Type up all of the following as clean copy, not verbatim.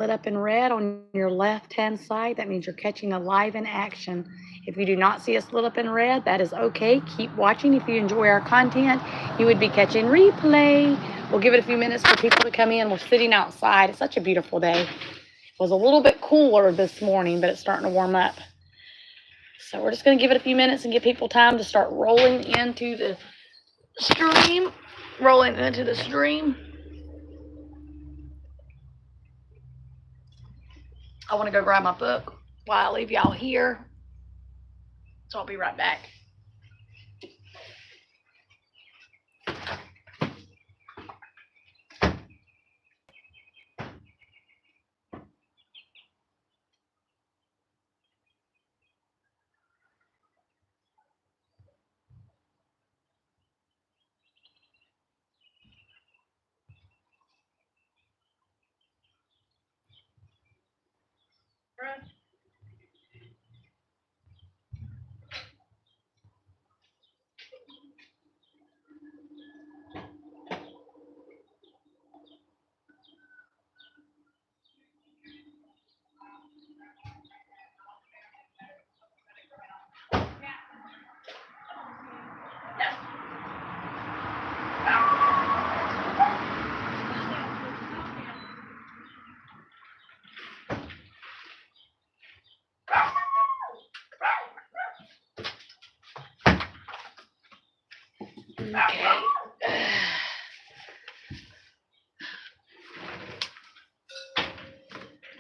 lit up in red on your left-hand side. That means you're catching a live in action. If you do not see us lit up in red, that is okay. Keep watching. If you enjoy our content, you would be catching replay. We'll give it a few minutes for people to come in. We're sitting outside. It's such a beautiful day. It was a little bit cooler this morning, but it's starting to warm up. So we're just going to give it a few minutes and give people time to start rolling into the stream. I want to go grab my book while I leave y'all here. So I'll be right back. Okay.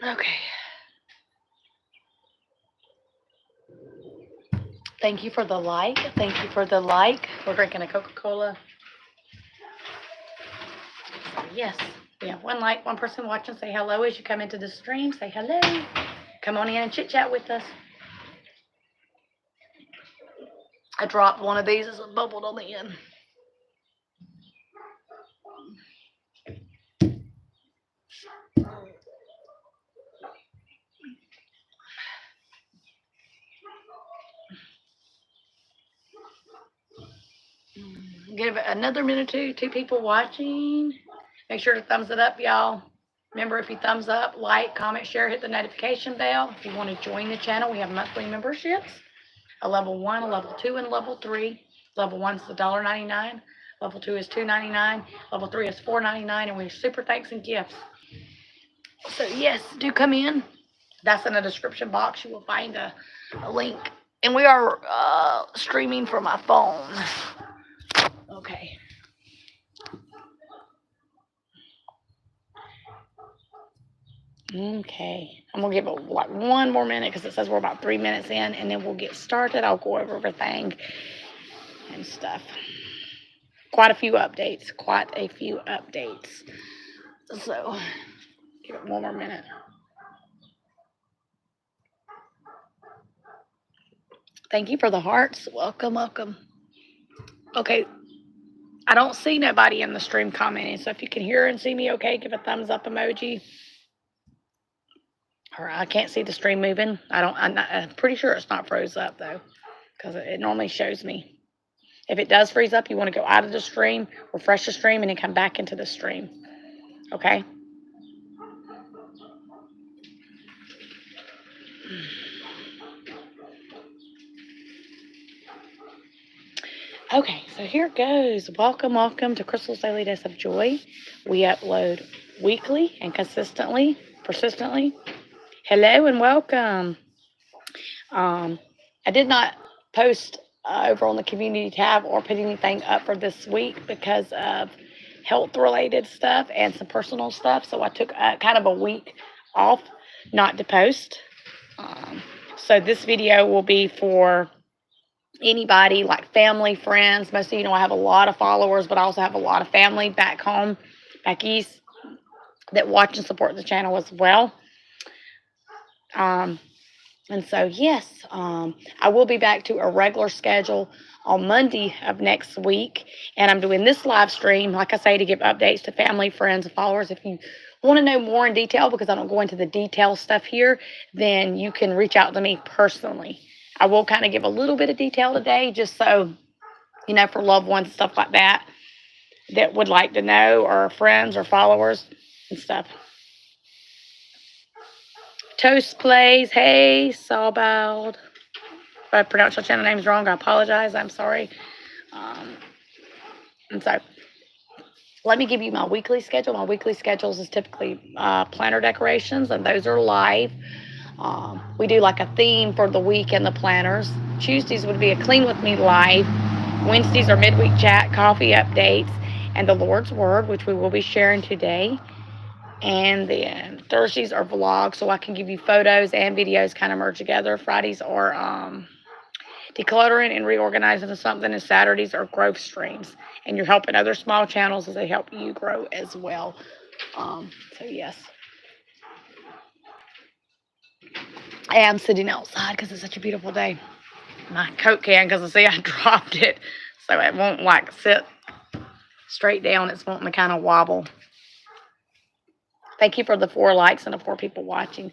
Okay. Thank you for the like. Thank you for the like. We're drinking a Coca-Cola. Yes. We have one like, one person watching. Say hello as you come into the stream. Say hello. Come on in and chit-chat with us. I dropped one of these as it bubbled on the end. Give it another minute or two. 2 people watching. Make sure to thumbs it up, y'all. Remember, if you thumbs up, like, comment, share, hit the notification bell. If you want to join the channel, we have monthly memberships. A level 1, a level 2, and level 3. Level 1 is $1.99. Level 2 is $2.99. Level 3 is $4.99. And we have super thanks and gifts. So, yes, do come in. That's in the description box. You will find a link. And we are streaming from my phone. Okay. Okay. I'm going to give it like 1 more minute because it says we're about 3 minutes in. And then we'll get started. I'll go over everything and stuff. Quite a few updates. So, give it 1 more minute. Thank you for the hearts. Welcome. Okay. I don't see nobody in the stream commenting. So if you can hear and see me okay, give a thumbs up emoji. Or I can't see the stream moving. I'm pretty sure it's not froze up though, because it normally shows me. If it does freeze up, you want to go out of the stream, refresh the stream, and then come back into the stream. Okay? Okay, so here it goes. Welcome to Crystal's Daily Dose of Joy. We upload weekly and persistently. Hello and welcome. I did not post over on the community tab or put anything up for this week because of health related stuff and some personal stuff. So I took kind of a week off not to post. So this video will be for anybody like family, friends. Most of you know I have a lot of followers, but I also have a lot of family back home, back east, that watch and support the channel as well. And so, yes, I will be back to a regular schedule on Monday of next week. And I'm doing this live stream, like I say, to give updates to family, friends, and followers. If you want to know more in detail, because I don't go into the detail stuff here, then you can reach out to me personally. I will kind of give a little bit of detail today, just so, for loved ones and stuff like that would like to know, or friends or followers and stuff. Toast Plays. Hey, Sawbald. If I pronounce your channel names wrong, I apologize. I'm sorry. And so, let me give you my weekly schedule. My weekly schedules is typically planner decorations, and those are live. We do like a theme for the week in the planners. Tuesdays would be a Clean With Me live. Wednesdays are midweek chat, coffee updates, and the Lord's Word, which we will be sharing today. And then Thursdays are vlogs, so I can give you photos and videos kind of merged together. Fridays are decluttering and reorganizing something, and Saturdays are growth streams. And you're helping other small channels as they help you grow as well. So yes. I am sitting outside because it's such a beautiful day. My Coke can, because I dropped it, so it won't like sit straight down. It's wanting to kind of wobble. Thank you for the 4 likes and the 4 people watching.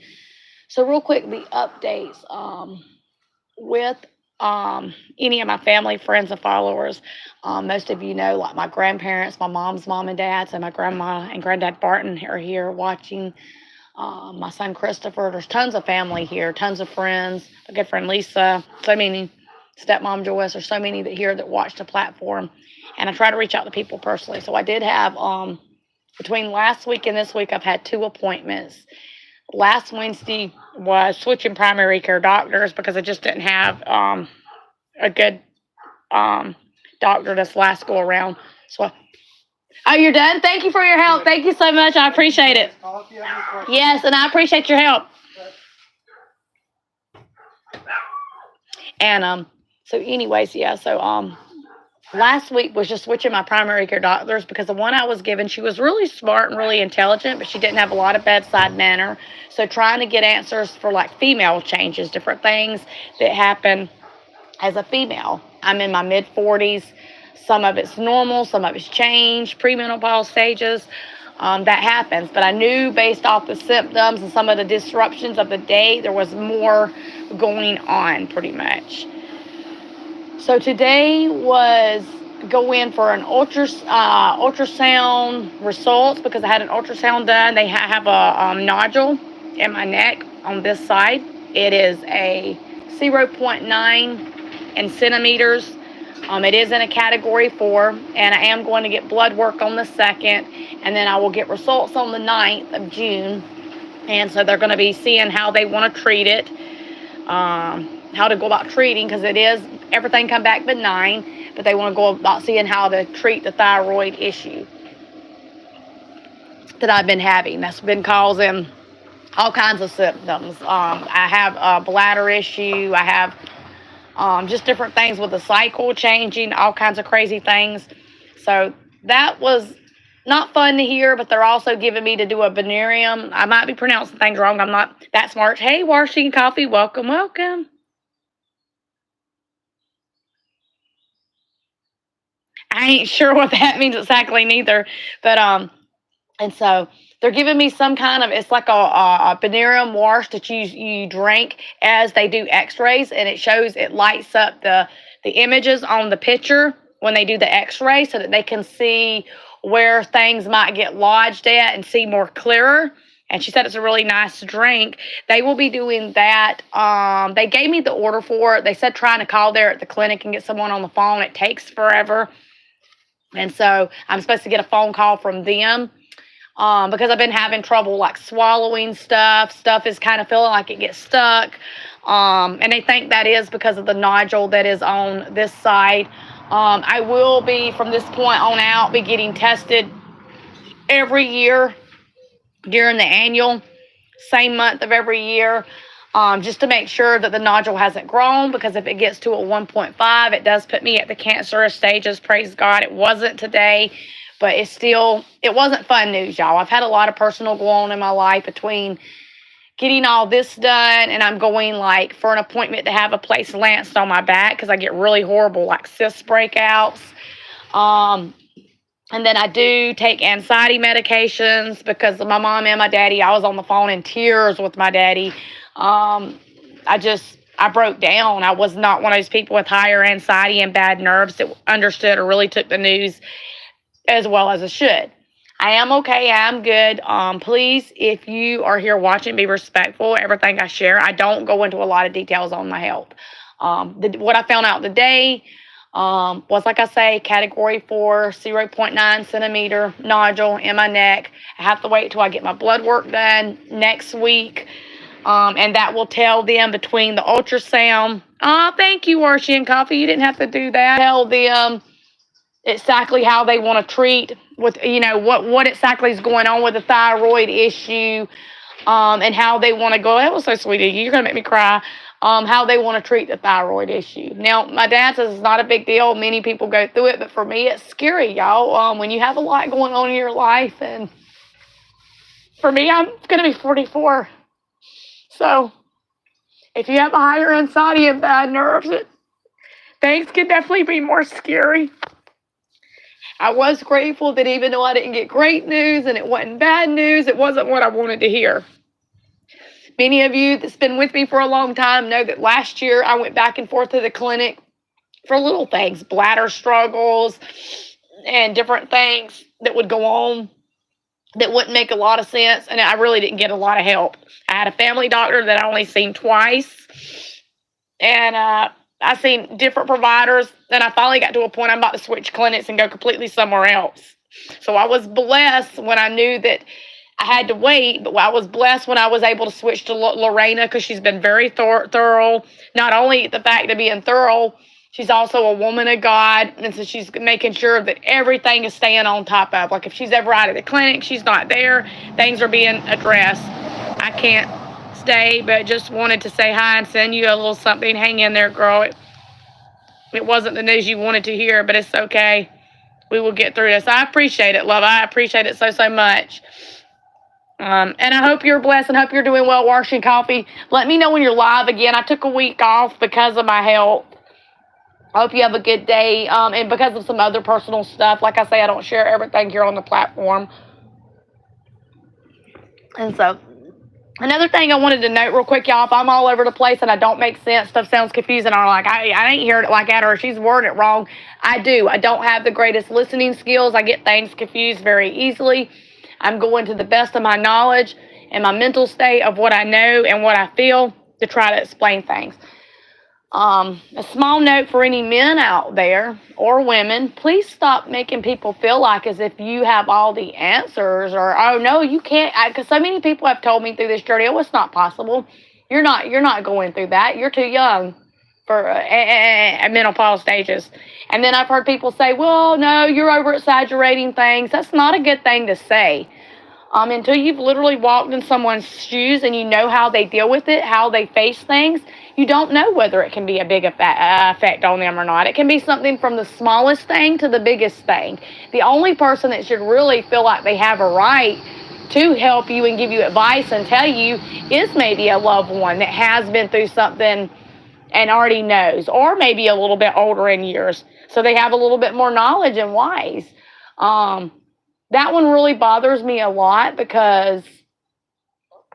So real quick, the updates with any of my family, friends, and followers. Most of you know, like my grandparents, my mom's mom and dad, so my grandma and granddad Barton are here watching. My son Christopher, there's tons of family here, tons of friends, my good friend Lisa, so many, stepmom Joyce, there's so many that here that watch the platform, and I try to reach out to people personally. So I did have, between last week and this week, I've had 2 appointments. Last Wednesday was switching primary care doctors because I just didn't have a good doctor this last go around. So, oh, you're done? Thank you for your help. Thank you so much. I appreciate it. Yes, and I appreciate your help. And so anyways, yeah, so last week was just switching my primary care doctors because the one I was given, she was really smart and really intelligent, but she didn't have a lot of bedside manner. So trying to get answers for like female changes, different things that happen as a female. I'm in my mid-40s. Some of it's normal, some of it's changed, premenopause stages. That happens. But I knew based off the symptoms and some of the disruptions of the day, there was more going on pretty much. So today was go in for an ultrasound results because I had an ultrasound done. They have a nodule in my neck on this side. It is a 0.9 in centimeters. It is in a category 4, and I am going to get blood work on the 2nd, and then I will get results on the 9th of June. And so they're going to be seeing how they want to treat it, how to go about treating, because it is everything come back benign, but they want to go about seeing how to treat the thyroid issue that I've been having. That's been causing all kinds of symptoms. I have a bladder issue. I have just different things with the cycle changing, all kinds of crazy things. So that was not fun to hear, but they're also giving me to do a venereum. I might be pronouncing things wrong. I'm not that smart. Hey, Washington Coffee, welcome, welcome. I ain't sure what that means exactly neither, but and so they're giving me some kind of, it's like a venereum wash that you drink as they do x-rays, and it shows, it lights up the images on the picture when they do the x-ray so that they can see where things might get lodged at and see more clearer. And she said it's a really nice drink. They will be doing that. They gave me the order for it. They said trying to call there at the clinic and get someone on the phone, it takes forever. And so I'm supposed to get a phone call from them. Because I've been having trouble like swallowing stuff. Stuff is kind of feeling like it gets stuck. And they think that is because of the nodule that is on this side. I will be, from this point on out, be getting tested every year during the annual, same month of every year, just to make sure that the nodule hasn't grown, because if it gets to a 1.5, it does put me at the cancerous stages. Praise God, it wasn't today. But it's still, it wasn't fun news, y'all. I've had a lot of personal go on in my life between getting all this done and I'm going like for an appointment to have a place lanced on my back because I get really horrible like cyst breakouts. And then I do take anxiety medications because my mom and my daddy, I was on the phone in tears with my daddy. I broke down. I was not one of those people with higher anxiety and bad nerves that understood or really took the news as well as I should. I am okay. I'm good. Please, if you are here watching, be respectful. Everything I share, I don't go into a lot of details on my health. What I found out today was, like I say, category 4, 0.9 centimeter nodule in my neck. I have to wait till I get my blood work done next week. And that will tell them between the ultrasound. Oh, thank you, Archie and Coffee. You didn't have to do that. Tell them exactly how they want to treat with, what exactly is going on with the thyroid issue, and how they want to go. That was so sweet of you. You're going to make me cry. How they want to treat the thyroid issue. Now, my dad says it's not a big deal. Many people go through it, but for me, it's scary, y'all. When you have a lot going on in your life, and for me, I'm going to be 44. So, if you have a higher anxiety and bad nerves, things can definitely be more scary. I was grateful that even though I didn't get great news and it wasn't bad news, it wasn't what I wanted to hear. Many of you that's been with me for a long time know that last year I went back and forth to the clinic for little things, bladder struggles and different things that would go on that wouldn't make a lot of sense, and I really didn't get a lot of help. I had a family doctor that I only seen twice, and I seen different providers, and I finally got to a point I'm about to switch clinics and go completely somewhere else. So I was blessed when I knew that I had to wait, but I was blessed when I was able to switch to Lorena, because she's been very thorough. Not only the fact of being thorough, she's also a woman of God, and so she's making sure that everything is staying on top of. Like if she's ever out of the clinic, she's not there, things are being addressed. I can't stay, but just wanted to say hi and send you a little something. Hang in there, girl. It wasn't the news you wanted to hear, but it's okay. We will get through this. I appreciate it, love. I appreciate it so, so much. And I hope you're blessed and hope you're doing well, Washington Coffee. Let me know when you're live again. I took a week off because of my health. I hope you have a good day. And because of some other personal stuff, like I say, I don't share everything here on the platform. And so, another thing I wanted to note real quick, y'all, if I'm all over the place and I don't make sense, stuff sounds confusing, or like I ain't hearing it like that, or she's wording it wrong, I do. I don't have the greatest listening skills. I get things confused very easily. I'm going to the best of my knowledge and my mental state of what I know and what I feel to try to explain things. A small note for any men out there or women, please stop making people feel like as if you have all the answers, or, oh no, you can't, because so many people have told me through this journey, oh, it's not possible. You're not going through that. You're too young for menopause stages. And then I've heard people say, well, no, you're over exaggerating things. That's not a good thing to say. Until you've literally walked in someone's shoes and you know how they deal with it, how they face things, you don't know whether it can be a big effect on them or not. It can be something from the smallest thing to the biggest thing. The only person that should really feel like they have a right to help you and give you advice and tell you is maybe a loved one that has been through something and already knows, or maybe a little bit older in years, so they have a little bit more knowledge and wise. That one really bothers me a lot because,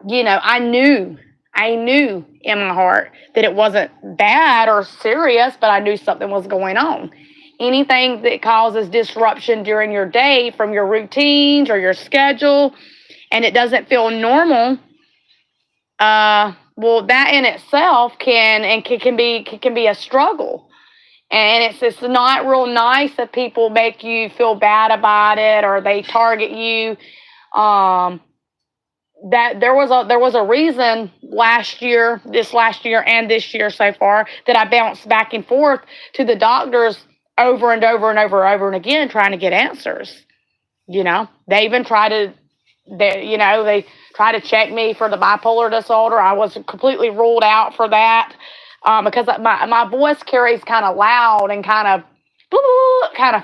I knew in my heart that it wasn't bad or serious, but I knew something was going on. Anything that causes disruption during your day from your routines or your schedule, and it doesn't feel normal, well, that in itself can be a struggle. And it's not real nice if people make you feel bad about it or they target you. That there was a reason this last year and this year so far, that I bounced back and forth to the doctors over and over and over and again trying to get answers. They even they try to check me for the bipolar disorder. I was completely ruled out for that, because my voice carries kind of loud and kind of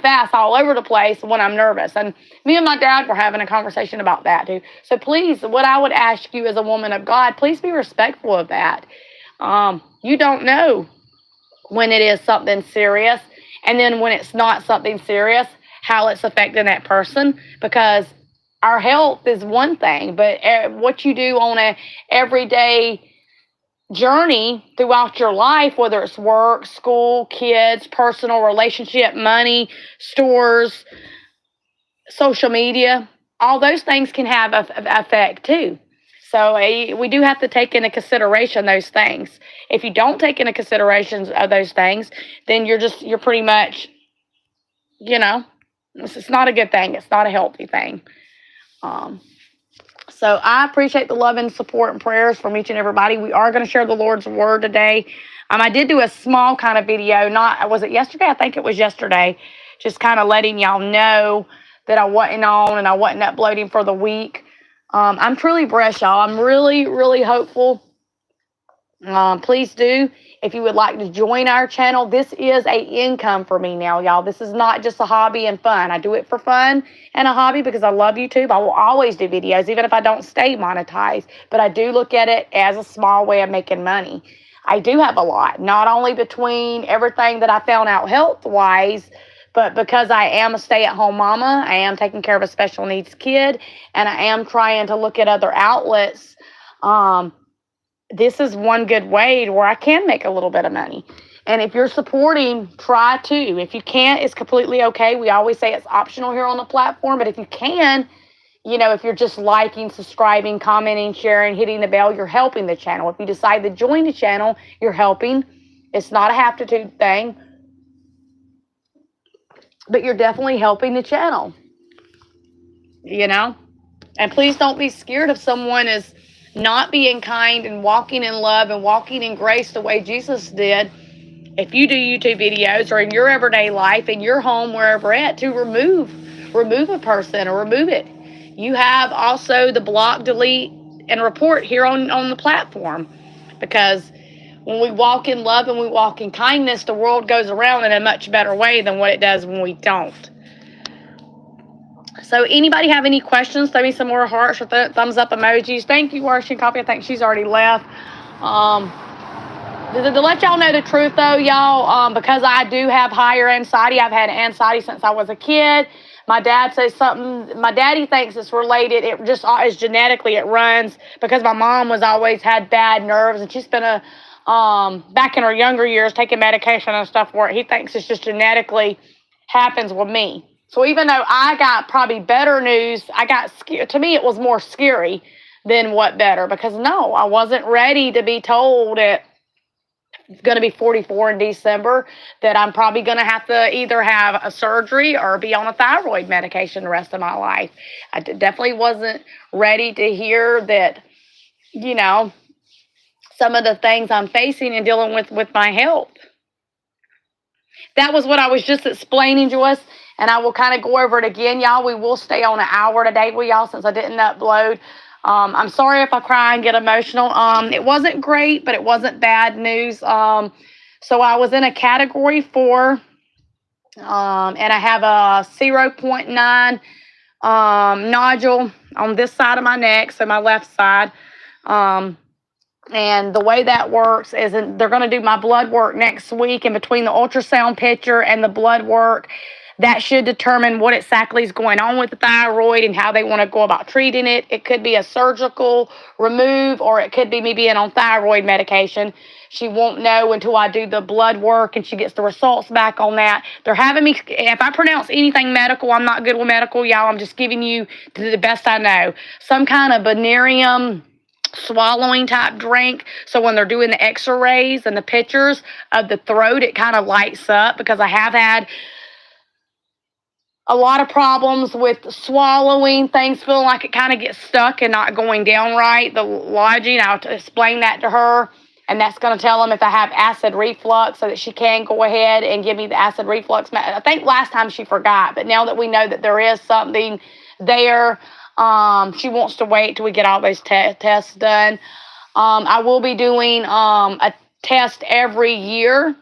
fast all over the place when I'm nervous. And me and my dad were having a conversation about that too. So please, what I would ask you as a woman of God, please be respectful of that. You don't know when it is something serious, and then when it's not something serious, how it's affecting that person, because our health is one thing, but what you do on a everyday journey throughout your life, whether it's work, school, kids, personal relationship, money, stores, social media, all those things can have an effect too. So we do have to take into consideration those things. If you don't take into consideration of those things, then you're pretty much, it's not a good thing. It's not a healthy thing. So I appreciate the love and support and prayers from each and everybody. We are going to share the Lord's word today. I did do a small kind of video. Was it yesterday? I think it was yesterday. Just kind of letting y'all know that I wasn't on and I wasn't uploading for the week. I'm truly blessed, y'all. I'm really, really hopeful. Please do. If you would like to join our channel, this is a income for me now, y'all. This is not just a hobby and fun. I do it for fun and a hobby because I love YouTube. I will always do videos, even if I don't stay monetized. But I do look at it as a small way of making money. I do have a lot, not only between everything that I found out health-wise, but because I am a stay-at-home mama, I am taking care of a special needs kid, and I am trying to look at other outlets. This is one good way where I can make a little bit of money. And if you're supporting, try to. If you can't, it's completely okay. We always say it's optional here on the platform, but if you can, if you're just liking, subscribing, commenting, sharing, hitting the bell, you're helping the channel. If you decide to join the channel, you're helping. It's not a have-to thing, but you're definitely helping the channel, And please don't be scared if someone is not being kind and walking in love and walking in grace the way Jesus did. If you do YouTube videos or in your everyday life, in your home, wherever at, to remove a person or remove it. You have also the block, delete, and report here on the platform, because when we walk in love and we walk in kindness, the world goes around in a much better way than what it does when we don't. So anybody have any questions? Throw me some more hearts or thumbs up emojis. Thank you, Washington Coffee. I think she's already left. To let y'all know the truth, though, y'all, because I do have higher anxiety. I've had anxiety since I was a kid. My dad says something. My daddy thinks it's related. It just is genetically. It runs because my mom was always had bad nerves, and she's been back in her younger years taking medication and stuff for it. He thinks it's just genetically happens with me. So even though I got probably better news, I got scared. To me, it was more scary than what better, because no, I wasn't ready to be told at going to be 44 in December that I'm probably going to have to either have a surgery or be on a thyroid medication the rest of my life. I definitely wasn't ready to hear that, some of the things I'm facing and dealing with my health. That was what I was just explaining, Joyce, and I will kind of go over it again, y'all. We will stay on an hour today with y'all since I didn't upload. I'm sorry if I cry and get emotional. It wasn't great, but it wasn't bad news. So I was in a category 4, and I have a 0.9 nodule on this side of my neck, so my left side. And the way that works is they're going to do my blood work next week, and between the ultrasound picture and the blood work, that should determine what exactly is going on with the thyroid and how they want to go about treating it. It could be a surgical remove, or it could be me being on thyroid medication. She won't know until I do the blood work and she gets the results back on that. They're having me, if I pronounce anything medical, I'm not good with medical, y'all. I'm just giving you the best I know. Some kind of Benarium swallowing type drink, so when they're doing the x-rays and the pictures of the throat, it kind of lights up, because I have had a lot of problems with swallowing, things feeling like it kind of gets stuck and not going down right. The lodging, I'll explain that to her, and that's going to tell them if I have acid reflux, so that she can go ahead and give me the acid reflux. I think last time she forgot, but now that we know that there is something there, she wants to wait till we get all those tests done. I will be doing a test every year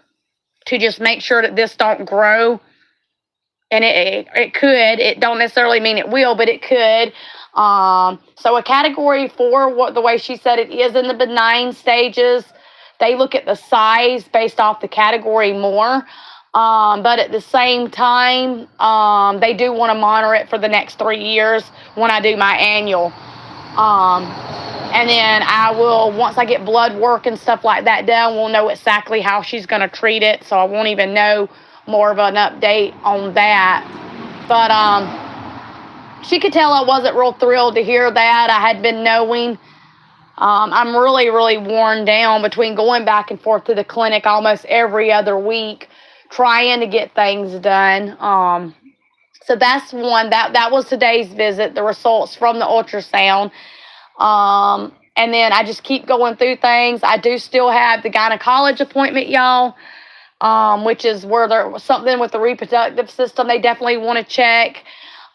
to just make sure that this don't grow. And it could. It don't necessarily mean it will, but it could. So a category 4, the way she said it, is in the benign stages. They look at the size based off the category more. But at the same time, they do want to monitor it for the next 3 years when I do my annual. And then I will, once I get blood work and stuff like that done, we'll know exactly how she's going to treat it. So I won't even know more of an update on that. But she could tell I wasn't real thrilled to hear that. I had been knowing. I'm really, really worn down between going back and forth to the clinic almost every other week, trying to get things done. So that's one. That was today's visit, the results from the ultrasound. And then I just keep going through things. I do still have the gynecology appointment, y'all, which is where there's something with the reproductive system they definitely want to check.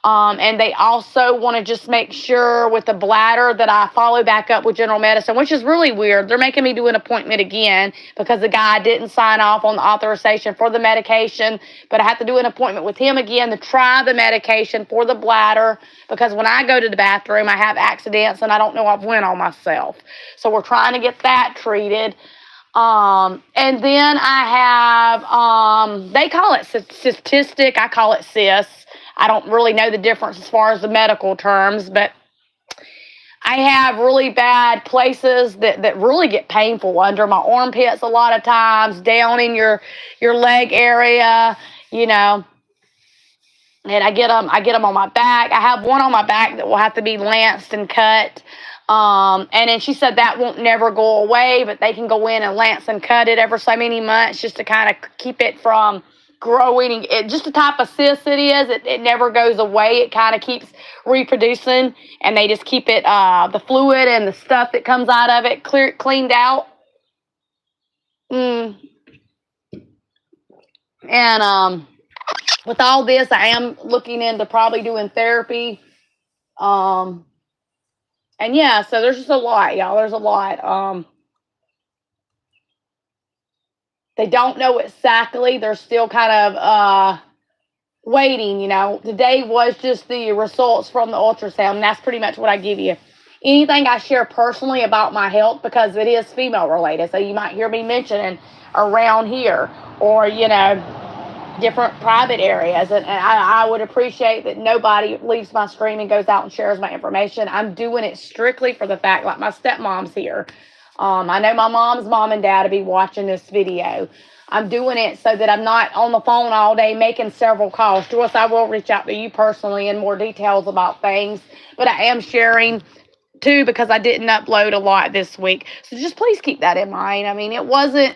And they also want to just make sure with the bladder that I follow back up with general medicine, which is really weird. They're making me do an appointment again because the guy didn't sign off on the authorization for the medication, but I have to do an appointment with him again to try the medication for the bladder because when I go to the bathroom, I have accidents and I don't know I've went on myself. So we're trying to get that treated. And then I have, they call it cystic. I call it cyst. I don't really know the difference as far as the medical terms, but I have really bad places that really get painful under my armpits a lot of times, down in your leg area, you know. And I get them on my back. I have one on my back that will have to be lanced and cut. And then she said that won't never go away, but they can go in and lance and cut it every so many months just to kind of keep it from growing. Just the type of cyst it is, it never goes away. It kind of keeps reproducing, and they just keep it, the fluid and the stuff that comes out of it cleaned out. And with all this, I am looking into probably doing therapy. And yeah, so there's just a lot, y'all. There's a lot. They don't know exactly. They're still kind of waiting, you know. Today was just the results from the ultrasound, and that's pretty much what I give you. Anything I share personally about my health, because it is female related, so you might hear me mentioning around here or, you know, different private areas. And I would appreciate that nobody leaves my stream and goes out and shares my information. I'm doing it strictly for the fact, like my stepmom's here. I know my mom's mom and dad will be watching this video. I'm doing it so that I'm not on the phone all day making several calls. Joyce, I will reach out to you personally in more details about things, but I am sharing too because I didn't upload a lot this week. So just please keep that in mind. I mean, it wasn't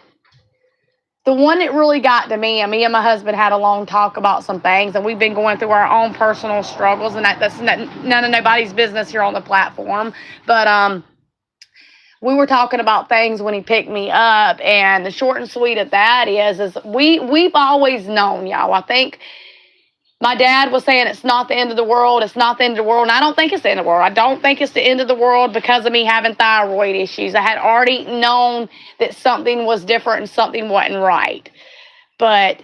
the one that really got to me. And me and my husband had a long talk about some things, and we've been going through our own personal struggles, and that's none of nobody's business here on the platform. But we were talking about things when he picked me up, and the short and sweet of that is we've always known, y'all. I think my dad was saying it's not the end of the world. It's not the end of the world, and I don't think it's the end of the world. I don't think it's the end of the world because of me having thyroid issues. I had already known that something was different and something wasn't right. But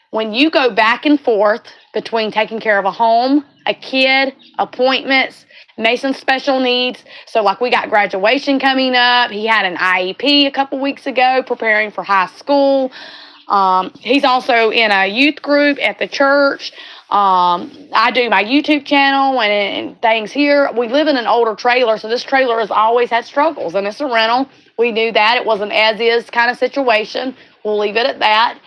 when you go back and forth between taking care of a home, a kid, appointments, Mason's special needs. So like we got graduation coming up. He had an IEP a couple weeks ago preparing for high school. He's also in a youth group at the church. I do my YouTube channel and things here. We live in an older trailer, so this trailer has always had struggles, and it's a rental. We knew that. It was an as-is kind of situation. We'll leave it at that.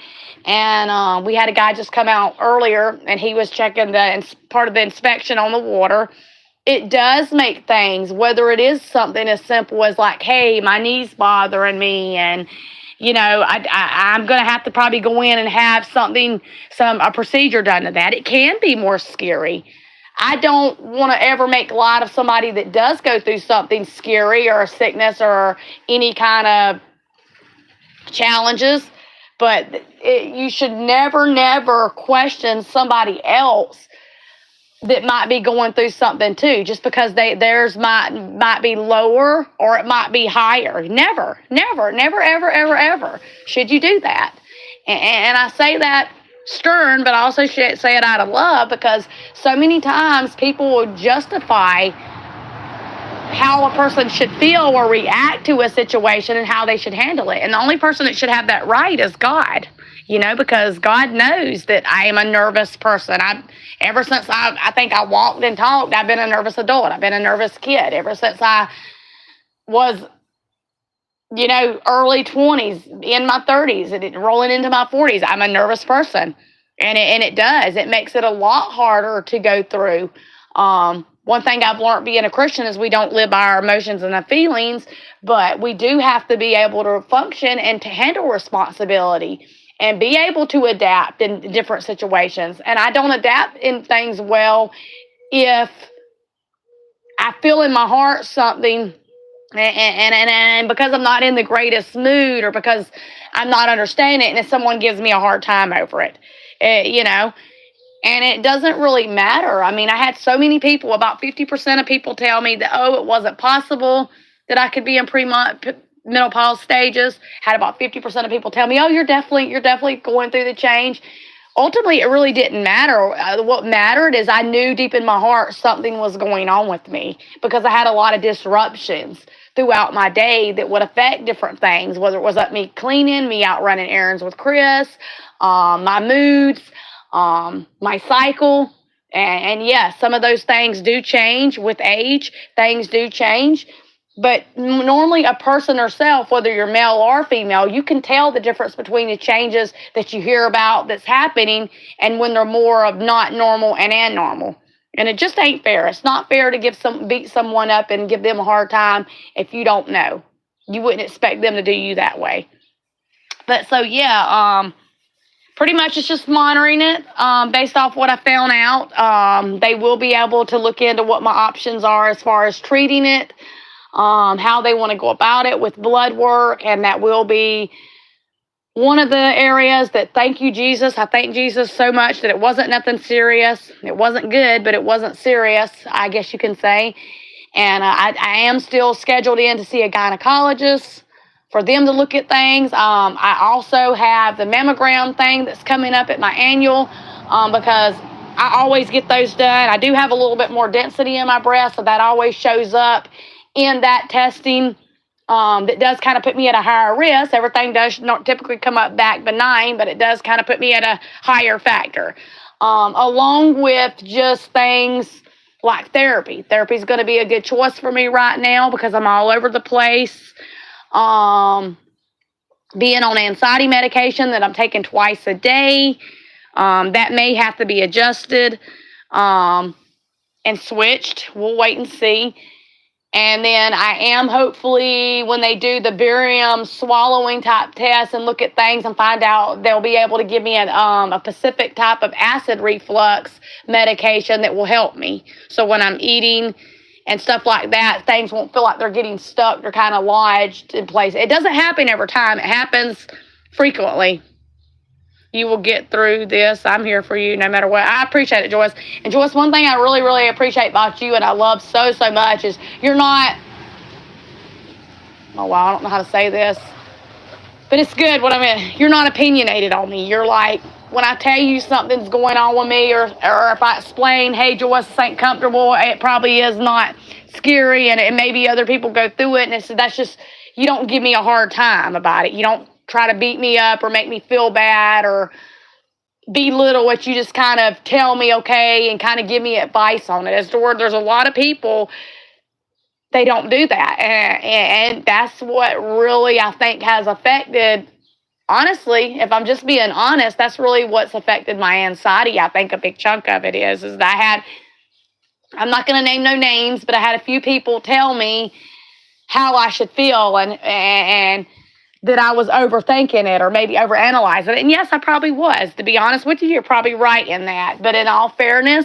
And we had a guy just come out earlier, and he was checking part of the inspection on the water. It does make things, whether it is something as simple as like, hey, my knee's bothering me, and you know, I'm going to have to probably go in and have a procedure done to that. It can be more scary. I don't want to ever make light of somebody that does go through something scary or a sickness or any kind of challenges, but you should never question somebody else that might be going through something too, just because theirs might be lower or it might be higher. Never, ever should you do that. And I say that stern, but I also say it out of love, because so many times people will justify how a person should feel or react to a situation and how they should handle it. And the only person that should have that right is God. You know, because God knows that I am a nervous person. Ever since I think I walked and talked, I've been a nervous adult. I've been a nervous kid. Ever since I was, you know, early 20s, in my 30s, and rolling into my 40s, I'm a nervous person. And it does. It makes it a lot harder to go through. One thing I've learned being a Christian is we don't live by our emotions and our feelings, but we do have to be able to function and to handle responsibility and be able to adapt in different situations. And I don't adapt in things well if I feel in my heart something and because I'm not in the greatest mood or because I'm not understanding it and if someone gives me a hard time over it, and it doesn't really matter. I mean, I had so many people, about 50% of people tell me that, oh, it wasn't possible that I could be in menopause stages. Had about 50% of people tell me, oh, you're definitely going through the change. Ultimately, it really didn't matter. What mattered is I knew deep in my heart something was going on with me because I had a lot of disruptions throughout my day that would affect different things, whether it was me cleaning, me out running errands with Chris, my moods, my cycle. And yes, some of those things do change with age. Things do change. But normally a person herself, whether you're male or female, you can tell the difference between the changes that you hear about that's happening and when they're more of not normal and abnormal. And it just ain't fair. It's not fair to beat someone up and give them a hard time if you don't know. You wouldn't expect them to do you that way. But so, yeah, pretty much it's just monitoring it based off what I found out. They will be able to look into what my options are as far as treating it, how they want to go about it with blood work, and that will be one of the areas that, thank you, Jesus. I thank Jesus so much that it wasn't nothing serious. It wasn't good, but it wasn't serious, I guess you can say. And I am still scheduled in to see a gynecologist for them to look at things. I also have the mammogram thing that's coming up at my annual because I always get those done. I do have a little bit more density in my breast, so that always shows up in that testing. That does kind of put me at a higher risk. Everything does not typically come up back benign, but it does kind of put me at a higher factor. Along with just things like therapy. Therapy is going to be a good choice for me right now because I'm all over the place. Being on anxiety medication that I'm taking twice a day, that may have to be adjusted and switched. We'll wait and see. And then I am hopefully, when they do the barium swallowing type test and look at things and find out, they'll be able to give me a specific type of acid reflux medication that will help me. So when I'm eating and stuff like that, things won't feel like they're getting stuck. They're kind of lodged in place. It doesn't happen every time. It happens frequently. You will get through this. I'm here for you no matter what. I appreciate it, Joyce. And Joyce, one thing I really, really appreciate about you and I love so, so much is you're not, oh, wow, I don't know how to say this, but it's good what I mean. You're not opinionated on me. You're like, when I tell you something's going on with me or if I explain, hey, Joyce, this ain't comfortable, it probably is not scary and maybe other people go through it. And that's just, you don't give me a hard time about it. You don't try to beat me up or make me feel bad or belittle it. You just kind of tell me okay and kind of give me advice on it. As to where there's a lot of people, they don't do that. And that's what really I think has affected, honestly, if I'm just being honest, that's really what's affected my anxiety. I think a big chunk of it is that I'm not going to name no names, but I had a few people tell me how I should feel and that I was overthinking it or maybe overanalyzing it. And yes, I probably was. To be honest with you, you're probably right in that. But in all fairness,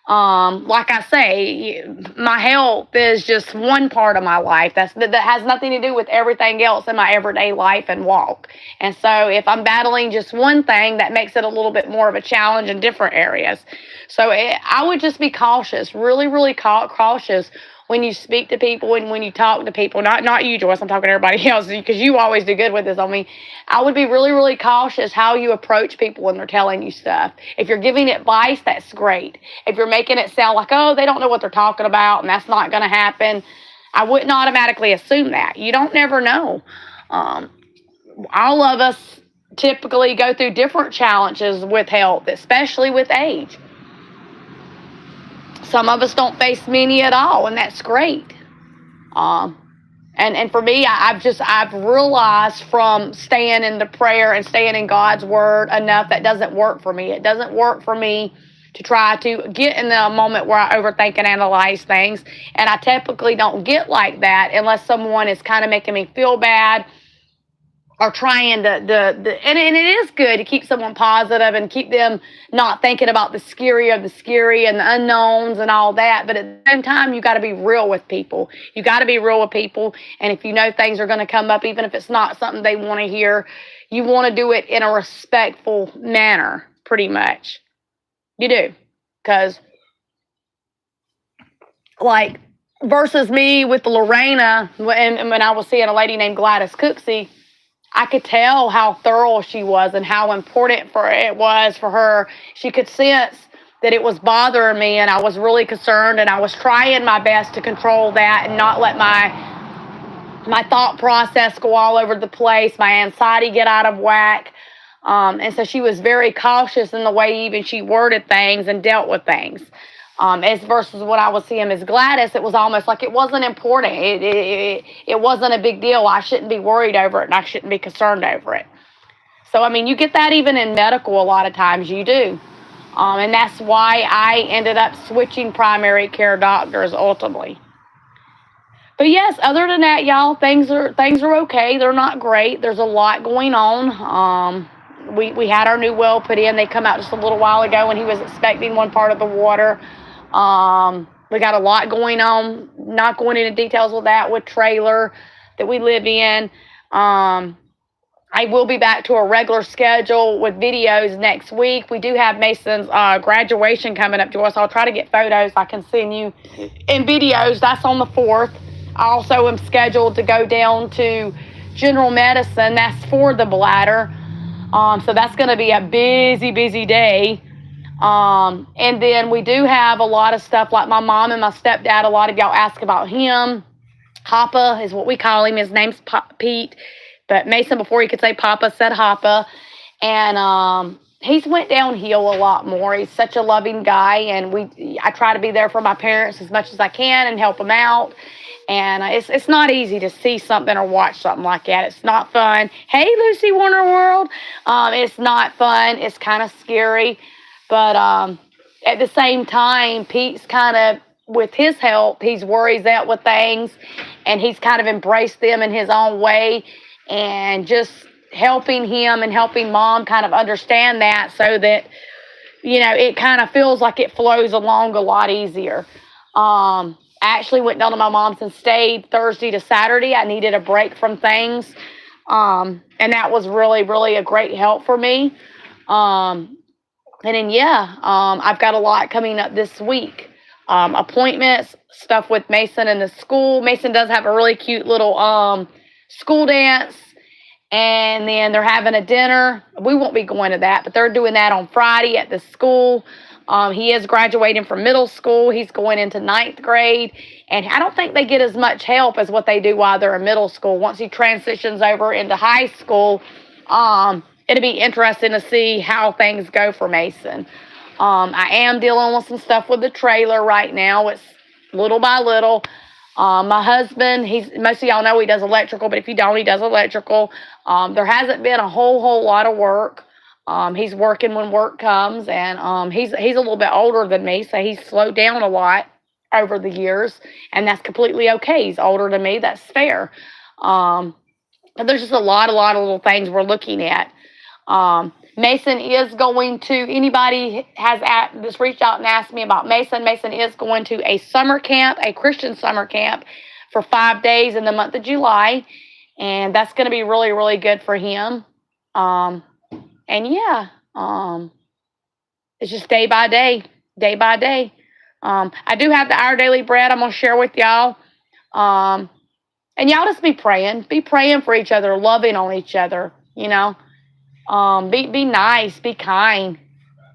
like I say, my health is just one part of my life. That has nothing to do with everything else in my everyday life and walk. And so if I'm battling just one thing, that makes it a little bit more of a challenge in different areas. So I would just be cautious, really, really cautious when you speak to people and when you talk to people. Not you, Joyce, I'm talking to everybody else because you always do good with this on me. I would be really, really cautious how you approach people when they're telling you stuff. If you're giving advice, that's great. If you're making it sound like, oh, they don't know what they're talking about and that's not going to happen, I wouldn't automatically assume that. You don't never know. All of us typically go through different challenges with health, especially with age. Some of us don't face many at all, and that's great. And for me, I've realized from staying in the prayer and staying in God's word enough that doesn't work for me. It doesn't work for me to try to get in the moment where I overthink and analyze things. And I typically don't get like that unless someone is kind of making me feel bad or trying and it is good to keep someone positive and keep them not thinking about the scary and the unknowns and all that. But at the same time, you got to be real with people. You got to be real with people. And if you know things are going to come up, even if it's not something they want to hear, you want to do it in a respectful manner, pretty much. You do. Because, like, versus me with Lorena, when I was seeing a lady named Gladys Cooksey, I could tell how thorough she was and how important it was for her. She could sense that it was bothering me, and I was really concerned, and I was trying my best to control that and not let my thought process go all over the place, my anxiety get out of whack. And so she was very cautious in the way even she worded things and dealt with things. As versus what I was seeing as Gladys, it was almost like it wasn't important. It wasn't a big deal. I shouldn't be worried over it, and I shouldn't be concerned over it. So, I mean, you get that even in medical a lot of times, you do. And that's why I ended up switching primary care doctors ultimately. But yes, other than that, y'all, things are okay. They're not great. There's a lot going on. We had our new well put in. They come out just a little while ago, and he was expecting one part of the water. We got a lot going on. Not going into details with that, with trailer that we live in. I will be back to a regular schedule with videos next week. We do have Mason's graduation coming up, Joyce. I'll try to get photos I can send you in videos. That's on the 4th. I also am scheduled to go down to general medicine. That's for the bladder. So that's going to be a busy day. And then we do have a lot of stuff like my mom and my stepdad. A lot of y'all ask about him. Papa is what we call him. His name's Pete. But Mason, before he could say Papa, said Papa. And he's went downhill a lot more. He's such a loving guy. And I try to be there for my parents as much as I can and help them out. And it's not easy to see something or watch something like that. It's not fun. Hey, Lucy Warner World. It's not fun. It's kind of scary. But at the same time, Pete's kind of, with his help, he's worries out with things. And he's kind of embraced them in his own way. And just helping him and helping Mom kind of understand that so that, it kind of feels like it flows along a lot easier. I actually went down to my mom's and stayed Thursday to Saturday. I needed a break from things. And that was really, really a great help for me. And then, I've got a lot coming up this week. Appointments, stuff with Mason and the school. Mason does have a really cute little school dance. And then they're having a dinner. We won't be going to that, but they're doing that on Friday at the school. He is graduating from middle school. He's going into 9th grade. And I don't think they get as much help as what they do while they're in middle school. Once he transitions over into high school, it'll be interesting to see how things go for Mason. I am dealing with some stuff with the trailer right now. It's little by little. My husband, most of y'all know he does electrical, but if you don't, he does electrical. There hasn't been a whole lot of work. He's working when work comes, and he's a little bit older than me, so he's slowed down a lot over the years, and that's completely okay. He's older than me. That's fair. But there's just a lot of little things we're looking at. Mason is going to, anybody has reached out and asked me about Mason. Mason is going to a summer camp, a Christian summer camp for 5 days in the month of July. And that's going to be really, really good for him. It's just day by day. I do have the Our Daily Bread I'm going to share with y'all. And y'all just be praying for each other, loving on each other, Be nice, be kind,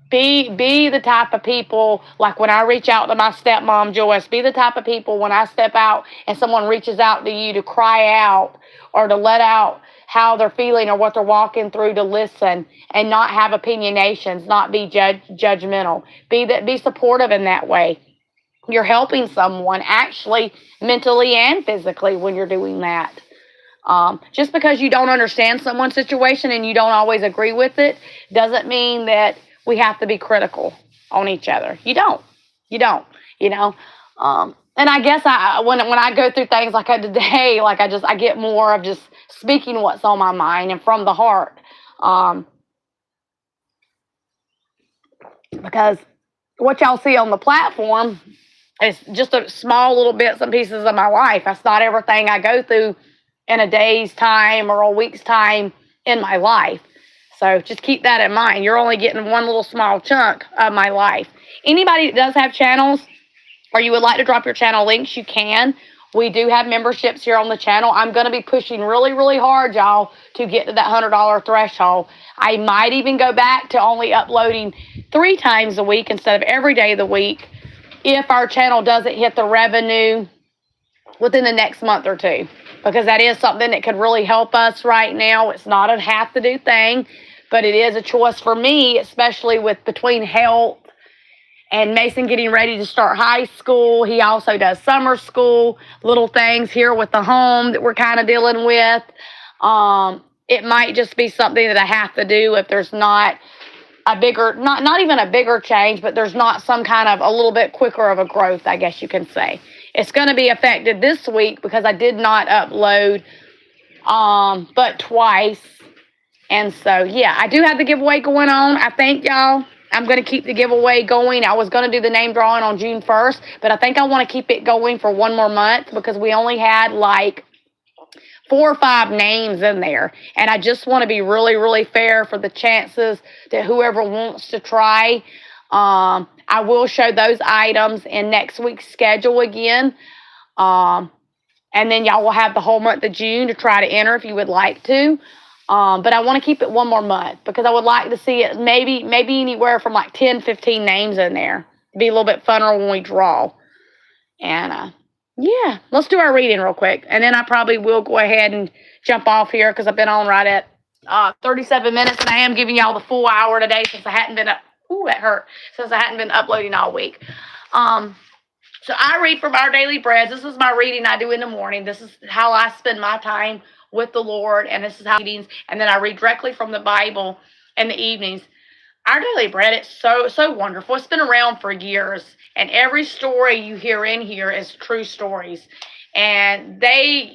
be the type of people, like when I reach out to my stepmom, Joyce, be the type of people when I step out and someone reaches out to you to cry out or to let out how they're feeling or what they're walking through, to listen and not have opinionations, not be judgmental, be supportive in that way. You're helping someone actually mentally and physically when you're doing that. Just because you don't understand someone's situation and you don't always agree with it doesn't mean that we have to be critical. on each other. You don't. You don't. You know. And I guess when I go through things like today, like I get more of just speaking what's on my mind and from the heart. Because what y'all see on the platform is just a small little bits and pieces of my life. That's not everything I go through in a day's time or a week's time in my life. So just keep that in mind. You're only getting one little small chunk of my life. Anybody that does have channels or you would like to drop your channel links, you can. We do have memberships here on the channel. I'm going to be pushing really, really hard, y'all, to get to that $100 threshold. I might even go back to only uploading 3 times a week instead of every day of the week if our channel doesn't hit the revenue within the next month or 2, because that is something that could really help us right now. It's not a have-to-do thing, but it is a choice for me, especially with between health and Mason getting ready to start high school. He also does summer school, little things here with the home that we're kind of dealing with. It might just be something that I have to do if there's not a bigger, not even a bigger change, but there's not some kind of a little bit quicker of a growth, I guess you can say. It's going to be affected this week because I did not upload but twice. And so, yeah, I do have the giveaway going on. I thank y'all. I'm going to keep the giveaway going. I was going to do the name drawing on June 1st, but I think I want to keep it going for one more month because we only had like 4 or 5 names in there. And I just want to be really, really fair for the chances that whoever wants to try. I will show those items in next week's schedule again. And then y'all will have the whole month of June to try to enter if you would like to. But I want to keep it one more month because I would like to see it maybe anywhere from like 10, 15 names in there. It'd be a little bit funner when we draw. And yeah, let's do our reading real quick. And then I probably will go ahead and jump off here because I've been on right at 37 minutes. And I am giving y'all the full hour today since I hadn't been that hurt. Since I hadn't been uploading all week. So I read from Our Daily Bread. This is my reading I do in the morning. This is how I spend my time with the Lord, and this is how readings. And then I read directly from the Bible in the evenings. Our Daily Bread, it's so wonderful. It's been around for years, and every story you hear in here is true stories. And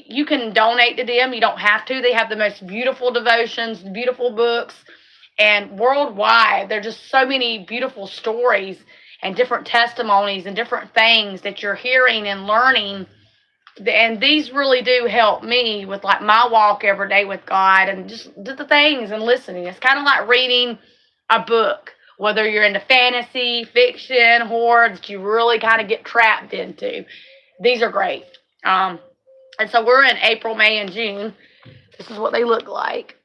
you can donate to them. You don't have to. They have the most beautiful devotions, beautiful books, and worldwide, there are just so many beautiful stories and different testimonies and different things that you're hearing and learning. And these really do help me with like my walk every day with God and just the things and listening. It's kind of like reading a book, whether you're into fantasy, fiction, horror, that you really kind of get trapped into. These are great. And so we're in April, May, and June. This is what they look like.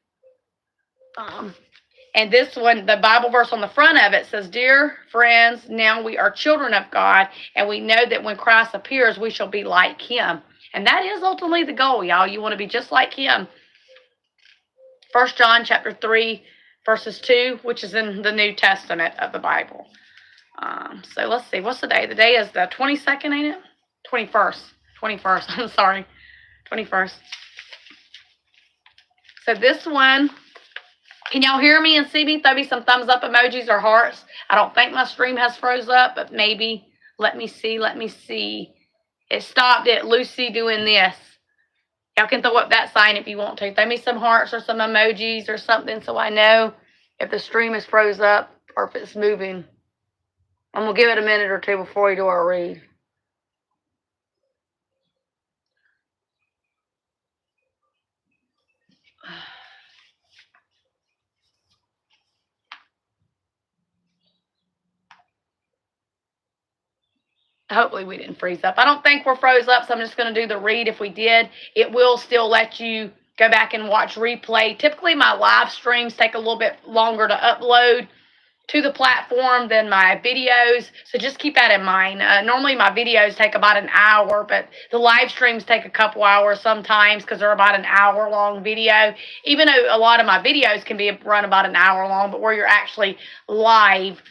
And this one, the Bible verse on the front of it says, "Dear friends, now we are children of God, and we know that when Christ appears, we shall be like him." And that is ultimately the goal, y'all. You want to be just like him. 1 John chapter 3, verses 2, which is in the New Testament of the Bible. So let's see. What's the day? The day is the 22nd, ain't it? 21st. 21st. I'm sorry. 21st. So this one... Can y'all hear me and see me? Throw me some thumbs up emojis or hearts. I don't think my stream has froze up, but maybe. Let me see. It stopped at Lucy doing this. Y'all can throw up that sign if you want to. Throw me some hearts or some emojis or something so I know if the stream is froze up or if it's moving. I'm going to give it a minute or 2 before we do our read. Hopefully we didn't freeze up. I don't think we're froze up, so I'm just going to do the read. If we did, it will still let you go back and watch replay. Typically, my live streams take a little bit longer to upload to the platform than my videos, so just keep that in mind. Normally, my videos take about an hour, but the live streams take a couple hours sometimes because they're about an hour-long video. Even though a lot of my videos can be run about an hour long, but where you're actually live,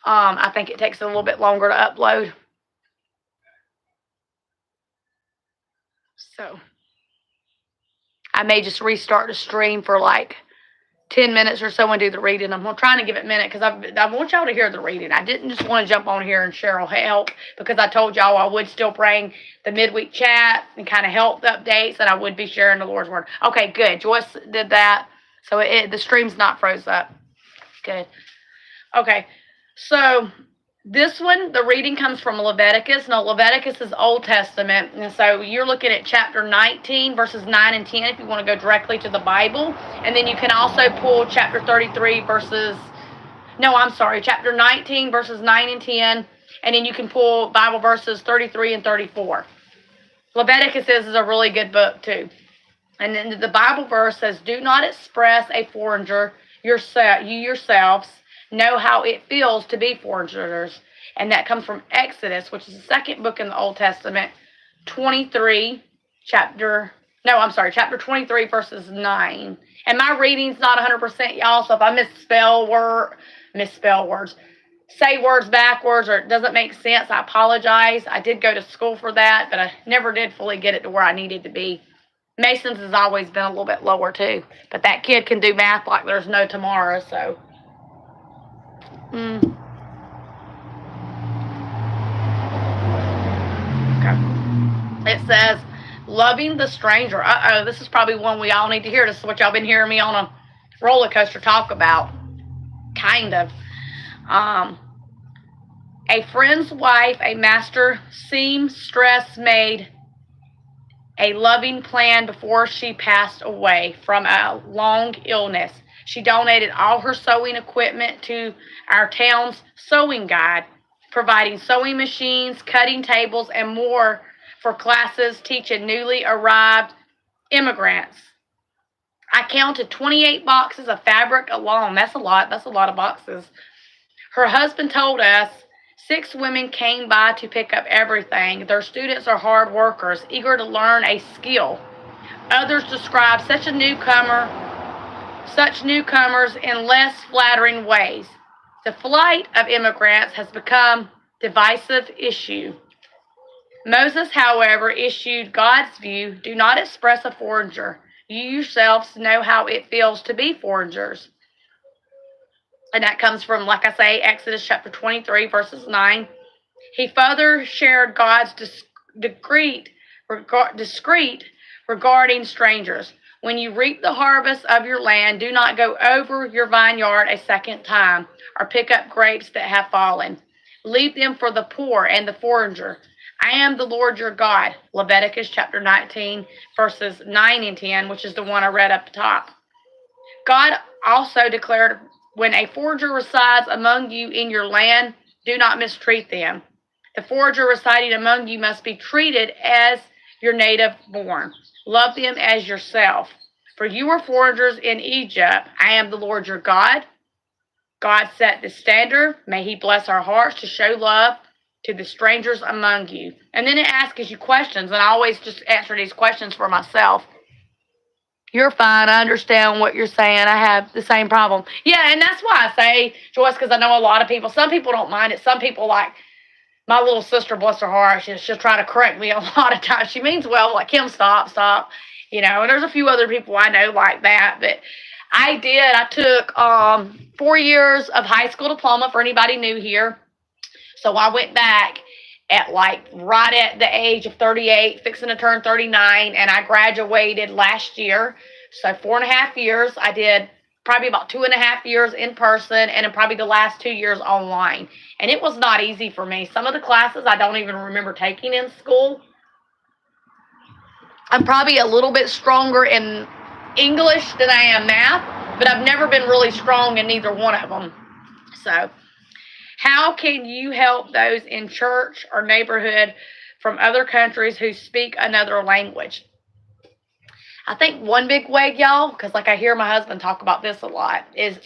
I think it takes a little bit longer to upload. So I may just restart the stream for like 10 minutes or so and do the reading. I'm trying to give it a minute because I want y'all to hear the reading. I didn't just want to jump on here and Cheryl help because I told y'all I would still bring the midweek chat and kind of help the updates, and I would be sharing the Lord's Word. Okay, good. Joyce did that. So the stream's not froze up. Good. Okay, so this one, the reading comes from Leviticus. Now, Leviticus is Old Testament, and so you're looking at chapter 19, verses 9 and 10, if you want to go directly to the Bible. And then you can also pull chapter 33, chapter 19, verses 9 and 10, and then you can pull Bible verses 33 and 34. Leviticus is a really good book, too. And then the Bible verse says, "Do not express a foreigner yourselves know how it feels to be foreigners." And that comes from Exodus, which is the second book in the Old Testament, chapter 23, verses 9. And my reading's not 100%, y'all, so if I misspell words, say words backwards, or it doesn't make sense, I apologize. I did go to school for that, but I never did fully get it to where I needed to be. Mason's has always been a little bit lower, too. But that kid can do math like there's no tomorrow, so... Okay. It says, loving the stranger. This is probably one we all need to hear. This is what y'all been hearing me on a roller coaster talk about. Kind of. A friend's wife, a master seamstress, made a loving plan before she passed away from a long illness. She donated all her sewing equipment to our town's sewing guide, providing sewing machines, cutting tables, and more for classes teaching newly arrived immigrants. I counted 28 boxes of fabric alone. That's a lot. That's a lot of boxes. Her husband told us 6 women came by to pick up everything. Their students are hard workers, eager to learn a skill. Others describe such newcomers in less flattering ways. The flight of immigrants has become a divisive issue. Moses, however, issued God's view: do not express a foreigner. You yourselves know how it feels to be foreigners. And that comes from, like I say, Exodus chapter 23, verses 9. He further shared God's discreet regarding strangers. When you reap the harvest of your land, do not go over your vineyard a second time, or pick up grapes that have fallen. Leave them for the poor and the foreigner. I am the Lord your God. Leviticus chapter 19, verses 9 and 10, which is the one I read up the top. God also declared, when a foreigner resides among you in your land, do not mistreat them. The foreigner residing among you must be treated as your native born. Love them as yourself. For you were foreigners in Egypt. I am the Lord your God. God set the standard. May he bless our hearts to show love to the strangers among you. And then it asks you questions, and I always just answer these questions for myself. You're fine. I understand what you're saying. I have the same problem. Yeah, and that's why I say, Joyce, because I know a lot of people, some people don't mind it. Some people, like my little sister, bless her heart, she'll try to correct me a lot of times. She means well, like, Kim, stop. You know, and there's a few other people I know like that. But I took 4 years of high school diploma for anybody new here. So I went back at right at the age of 38, fixing to turn 39, and I graduated last year. So 4.5 years. I did probably about 2.5 years in person, and then probably the last 2 years online. And it was not easy for me. Some of the classes I don't even remember taking in school. I'm probably a little bit stronger in English than I am math, but I've never been really strong in neither one of them. So how can you help those in church or neighborhood from other countries who speak another language? I think one big way, y'all, because I hear my husband talk about this a lot, is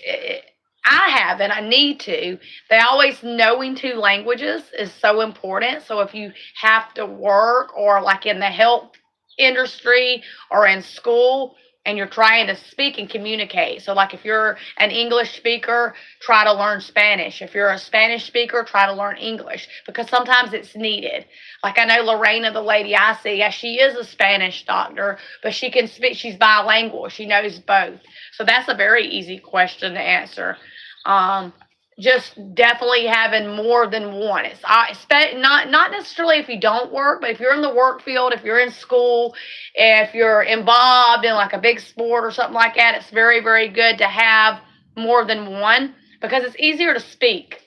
I have, and I need to. They always knowing 2 languages is so important. So if you have to work or in the health industry or in school, and you're trying to speak and communicate. So like if you're an English speaker, try to learn Spanish. If you're a Spanish speaker, try to learn English, because sometimes it's needed. Like I know Lorena, the lady I see, yeah, she is a Spanish doctor, but she can speak, she's bilingual. She knows both. So that's a very easy question to answer. Just definitely having more than one. It's not necessarily if you don't work, but if you're in the work field, if you're in school, if you're involved in like a big sport or something like that, it's very, very good to have more than one, because it's easier to speak.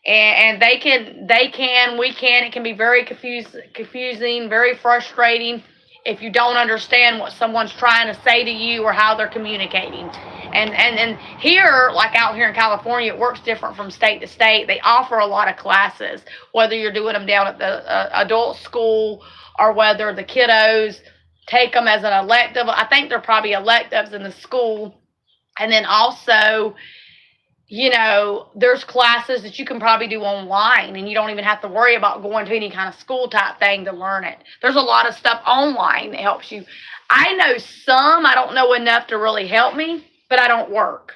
And we can, it can be very confusing, very frustrating if you don't understand what someone's trying to say to you or how they're communicating. And here, like out here in California, it works different from state to state. They offer a lot of classes, whether you're doing them down at the adult school or whether the kiddos take them as an elective. I think they're probably electives in the school. And then also, you know, there's classes that you can probably do online, and you don't even have to worry about going to any kind of school type thing to learn it. There's a lot of stuff online that helps you. I know some, I don't know enough to really help me, but I don't work.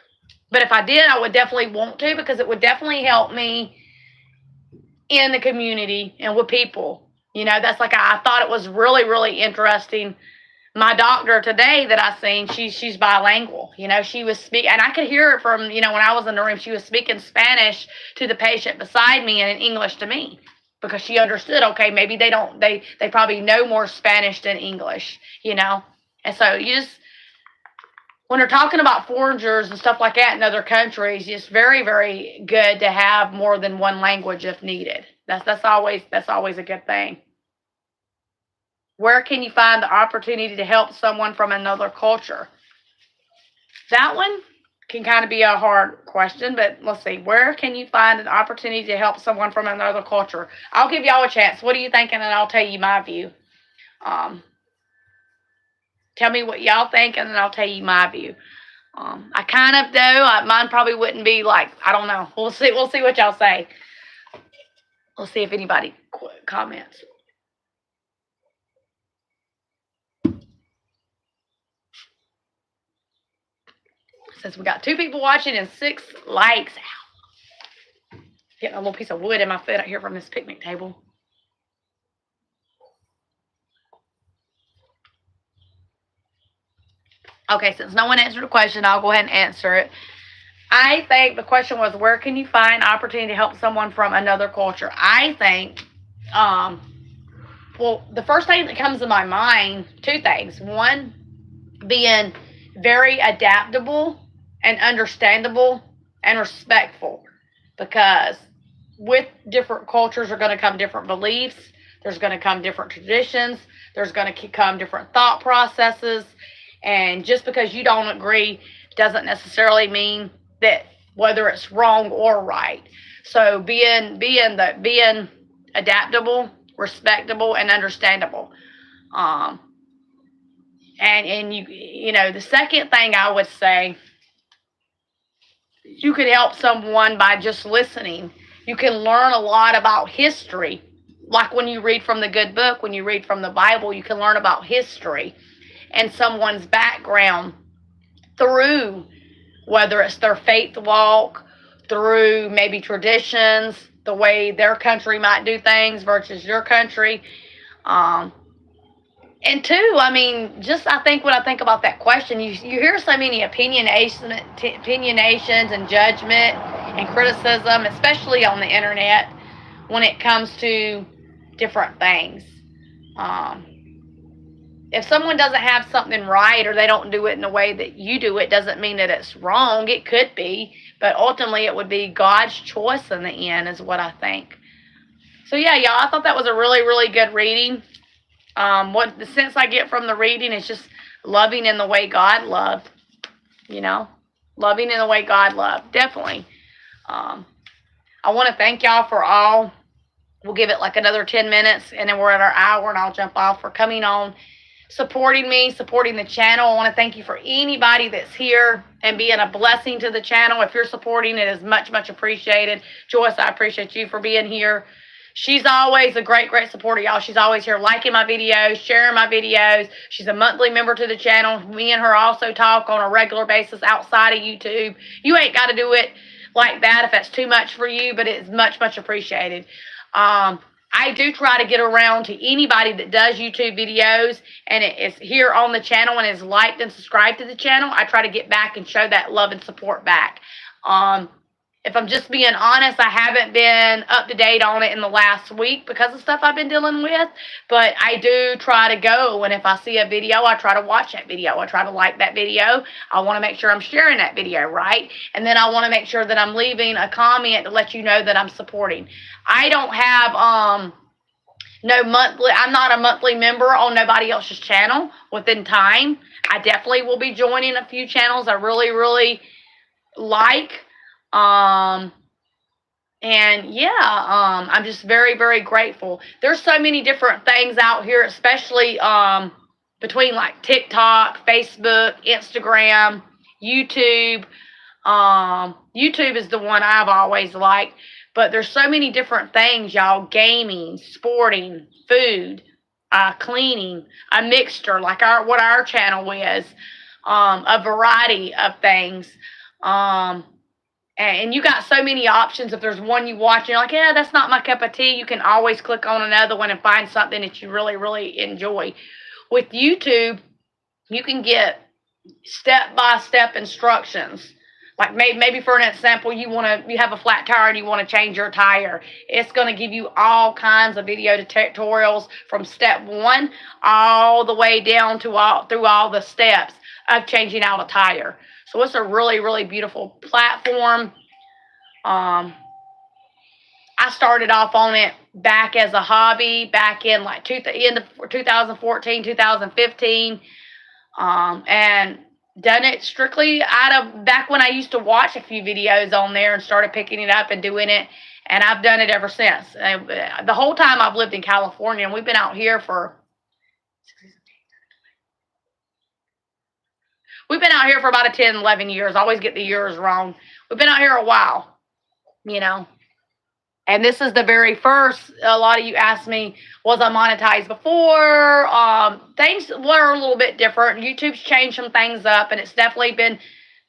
But if I did, I would definitely want to, because it would definitely help me in the community and with people. You know, that's like, I thought it was really, really interesting. My doctor today that I seen, she's bilingual. You know, she was speaking, and I could hear it from, you know, when I was in the room, she was speaking Spanish to the patient beside me and in English to me, because she understood, okay, maybe they probably know more Spanish than English, you know. And so you just, when they're talking about foreigners and stuff like that in other countries, it's very, very good to have more than one language if needed. That's always a good thing. Where can you find the opportunity to help someone from another culture? That one can kind of be a hard question, but let's see. Where can you find an opportunity to help someone from another culture? I'll give y'all a chance. What are you thinking? And I'll tell you my view. Tell me what y'all think, and then I'll tell you my view. I kind of do. Mine probably wouldn't be like, I don't know. We'll see what y'all say. We'll see if anybody comments. Since we got 2 people watching and 6 likes. Ow. Getting a little piece of wood in my foot out here from this picnic table. Okay, since no one answered the question, I'll go ahead and answer it. I think the question was, where can you find opportunity to help someone from another culture? I think, well, the first thing that comes to my mind, 2 things. One, being very adaptable and understandable and respectful, because with different cultures are going to come different beliefs. There's going to come different traditions. There's going to come different thought processes. And just because you don't agree doesn't necessarily mean that whether it's wrong or right. So being adaptable, respectable, and understandable. And you know, the second thing I would say, you could help someone by just listening. You can learn a lot about history. Like when you read from the good book, when you read from the Bible, you can learn about history and someone's background through whether it's their faith walk, through maybe traditions, the way their country might do things versus your country. And 2, I mean, just I think when I think about that question, you hear so many opinionations and judgment and criticism, especially on the internet, when it comes to different things. If someone doesn't have something right, or they don't do it in the way that you do it, doesn't mean that it's wrong. It could be, but ultimately it would be God's choice in the end, is what I think. So yeah, y'all, I thought that was a really, really good reading. What the sense I get from the reading is just loving in the way God loved, you know, loving in the way God loved, definitely. I want to thank y'all for all. We'll give it like another 10 minutes, and then we're at our hour, and I'll jump off, for coming on, supporting me, supporting the channel. I want to thank you for anybody that's here and being a blessing to the channel. If you're supporting, it is much, much appreciated. Joyce, I appreciate you for being here. She's always a great, great supporter, y'all. She's always here liking my videos, sharing my videos. She's a monthly member to the channel. Me and her also talk on a regular basis outside of YouTube. You ain't got to do it like that if that's too much for you, but it's much, much appreciated. I do try to get around to anybody that does YouTube videos and it is here on the channel and is liked and subscribed to the channel. I try to get back and show that love and support back. If I'm just being honest, I haven't been up to date on it in the last week because of stuff I've been dealing with, but I do try to go, and if I see a video, I try to watch that video. I try to like that video. I want to make sure I'm sharing that video, right? And then I want to make sure that I'm leaving a comment to let you know that I'm supporting. I don't have no monthly, I'm not a monthly member on nobody else's channel. Within time, I definitely will be joining a few channels I really, really like. And yeah, I'm just very, very grateful. There's so many different things out here, especially between like TikTok, Facebook, Instagram, YouTube. YouTube is the one I've always liked, but there's so many different things, y'all. Gaming, sporting, food, cleaning, a mixture like what our channel is, a variety of things. And you got so many options. If there's one you watch and you're like, yeah, that's not my cup of tea, you can always click on another one and find something that you really, really enjoy. With YouTube, you can get step-by-step instructions. Like maybe for an example, you have a flat tire and you want to change your tire. It's going to give you all kinds of video tutorials from step 1 all the way down to through all the steps of changing out a tire. So it's a really, really beautiful platform. I started off on it back as a hobby back in like end of 2014, 2015, and done it strictly out of back when I used to watch a few videos on there and started picking it up and doing it, and I've done it ever since. The whole time I've lived in California, and we've been out here for about 10, 11 years. I always get the years wrong. We've been out here a while, you know. And this is the very first. A lot of you asked me, was I monetized before? Things were a little bit different. YouTube's changed some things up, and it's definitely been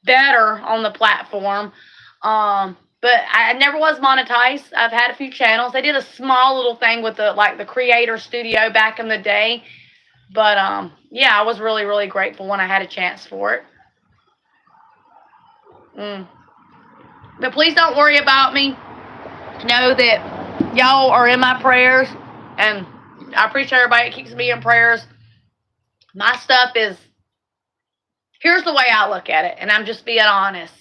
better on the platform. But I never was monetized. I've had a few channels. They did a small little thing with the Creator Studio back in the day. But, yeah, I was really, really grateful when I had a chance for it. But please don't worry about me. Know that y'all are in my prayers. And I appreciate everybody that keeps me in prayers. My stuff is... Here's the way I look at it. And I'm just being honest.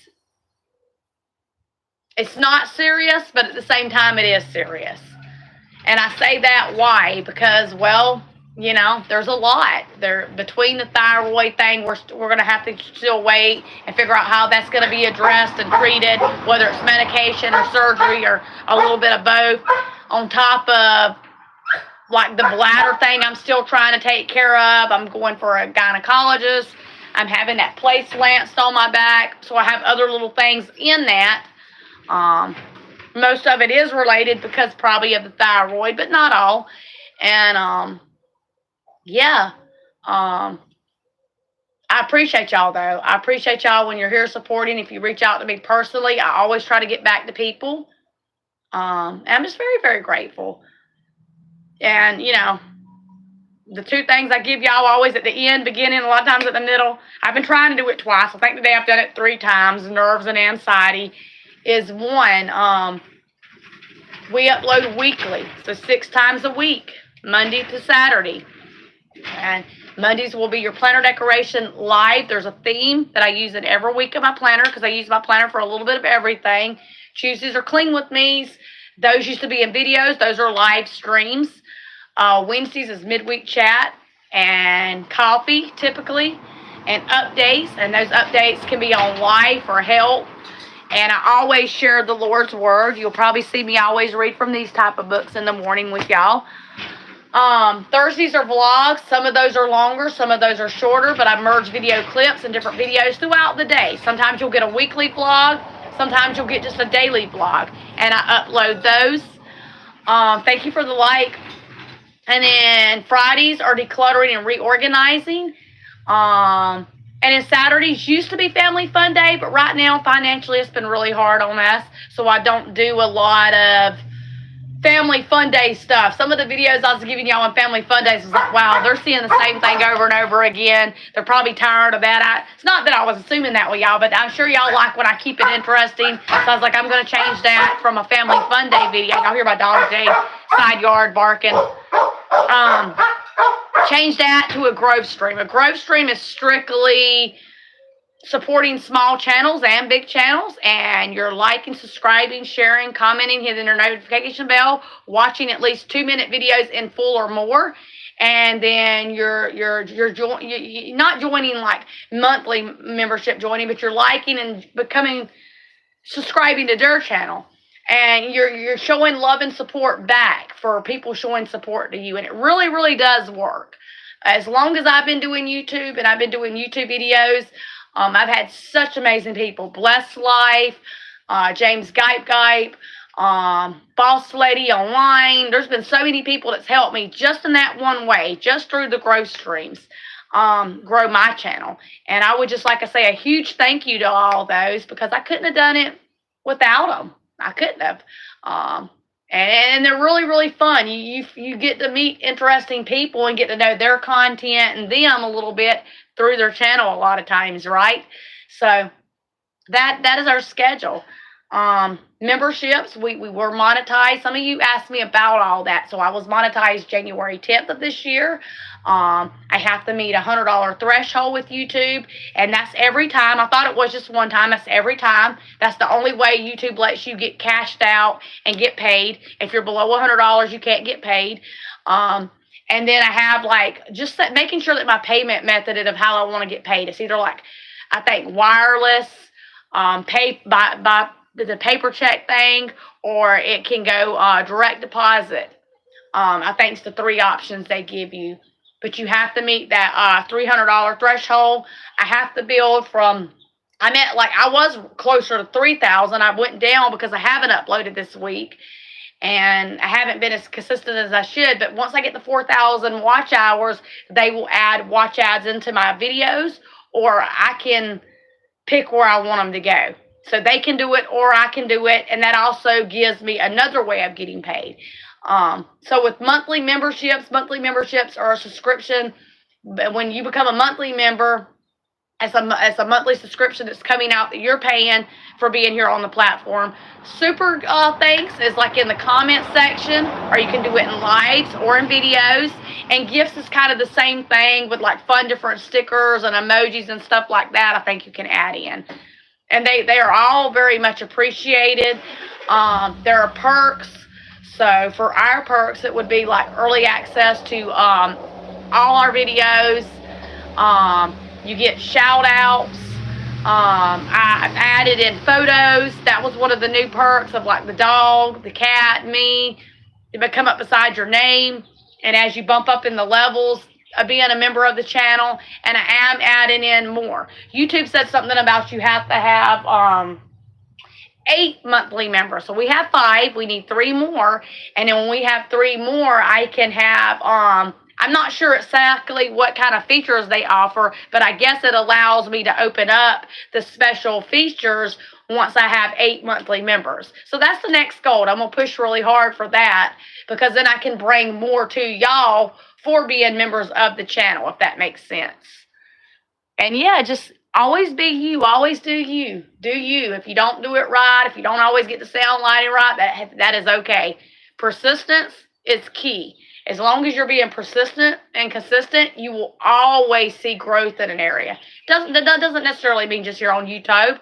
It's not serious, but at the same time, it is serious. And I say that why? Because, well... You know, there's a lot there between the thyroid thing. We're going to have to still wait and figure out how that's going to be addressed and treated, whether it's medication or surgery or a little bit of both. On top of like the bladder thing, I'm still trying to take care of. I'm going for a gynecologist. I'm having that place lanced on my back. So I have other little things in that. Most of it is related because probably of the thyroid, but not all. And, yeah, I appreciate y'all, though. I appreciate y'all when you're here supporting. If you reach out to me personally, I always try to get back to people. And I'm just very, very grateful. And, you know, the two things I give y'all always at the end, beginning, a lot of times at the middle. I've been trying to do it twice. I think today I've done it 3 times. Nerves and anxiety is one. We upload weekly, so 6 times a week, Monday to Saturday. And Mondays will be your planner decoration live. There's a theme that I use in every week of my planner because I use my planner for a little bit of everything. Tuesdays are clean with me's. Those used to be in videos. Those are live streams. Wednesdays is midweek chat and coffee typically and updates. And those updates can be on life or health. And I always share the Lord's Word. You'll probably see me always read from these type of books in the morning with y'all. Thursdays are vlogs. Some of those are longer, some of those are shorter, but I merge video clips and different videos throughout the day. Sometimes you'll get a weekly vlog, sometimes you'll get just a daily vlog, and I upload those. Thank you for the like. And then Fridays are decluttering and reorganizing. And then Saturdays used to be Family Fun Day, but right now financially it's been really hard on us, so I don't do a lot of Family Fun Day stuff. Some of the videos I was giving y'all on Family Fun Days was like, wow, they're seeing the same thing over and over again. They're probably tired of that. It's not that I was assuming that with y'all, but I'm sure y'all like when I keep it interesting. So I was like, I'm going to change that from a Family Fun Day video. Y'all hear my dog Jay side yard barking. Change that to a growth stream. A growth stream is strictly supporting small channels and big channels, and you're liking, subscribing, sharing, commenting, hitting your notification bell, watching at least 2-minute videos in full or more, and then you're not joining like monthly membership joining, but you're liking and subscribing to their channel, and you're showing love and support back for people showing support to you, and it really, really does work. As long as I've been doing YouTube and I've been doing YouTube videos, I've had such amazing people. Blessed Life, James Gipe, Boss Lady Online. There's been so many people that's helped me just in that one way, just through the growth streams, grow my channel. And I would just like to say a huge thank you to all those, because I couldn't have done it without them. I couldn't have. And they're really, really fun. You get to meet interesting people and get to know their content and them a little bit through their channel a lot of times, right? So that is our schedule. Memberships, we were monetized. Some of you asked me about all that. So I was monetized January 10th of this year. I have to meet a $100 threshold with YouTube, and that's every time. I thought it was just one time. That's every time. That's the only way YouTube lets you get cashed out and get paid. If you're below $100, you can't get paid. And then I have just making sure that my payment method of how I want to get paid. It's either I think wireless, pay by the paper check thing, or it can go direct deposit. I think it's the 3 options they give you. But you have to meet that $300 threshold. I have to build from, I was closer to 3,000. I went down because I haven't uploaded this week. And I haven't been as consistent as I should. But once I get the 4,000 watch hours, they will add watch ads into my videos, or I can pick where I want them to go. So they can do it, or I can do it. And that also gives me another way of getting paid. So with monthly memberships are a subscription. When you become a monthly member, it's a monthly subscription that's coming out that you're paying for being here on the platform. Super thanks is in the comment section, or you can do it in lives or in videos. And gifts is kind of the same thing with fun different stickers and emojis and stuff like that. I think you can add in. And they are all very much appreciated. There are perks. So for our perks, it would be early access to all our videos. You get shout outs. I've added in photos. That was one of the new perks of the dog, the cat, me. It would come up beside your name. And as you bump up in the levels of being a member of the channel, and I am adding in more. YouTube said something about you have to have 8 monthly members. So we have 5. We need 3 more. And then when we have 3 more, I can have, I'm not sure exactly what kind of features they offer, but I guess it allows me to open up the special features once I have 8 monthly members. So that's the next goal. I'm going to push really hard for that, because then I can bring more to y'all for being members of the channel, if that makes sense. And yeah, just always be you. Always do you. Do you. If you don't do it right, if you don't always get the sound lighting right, that is okay. Persistence is key. As long as you're being persistent and consistent, you will always see growth in an area. That doesn't necessarily mean just you're on YouTube.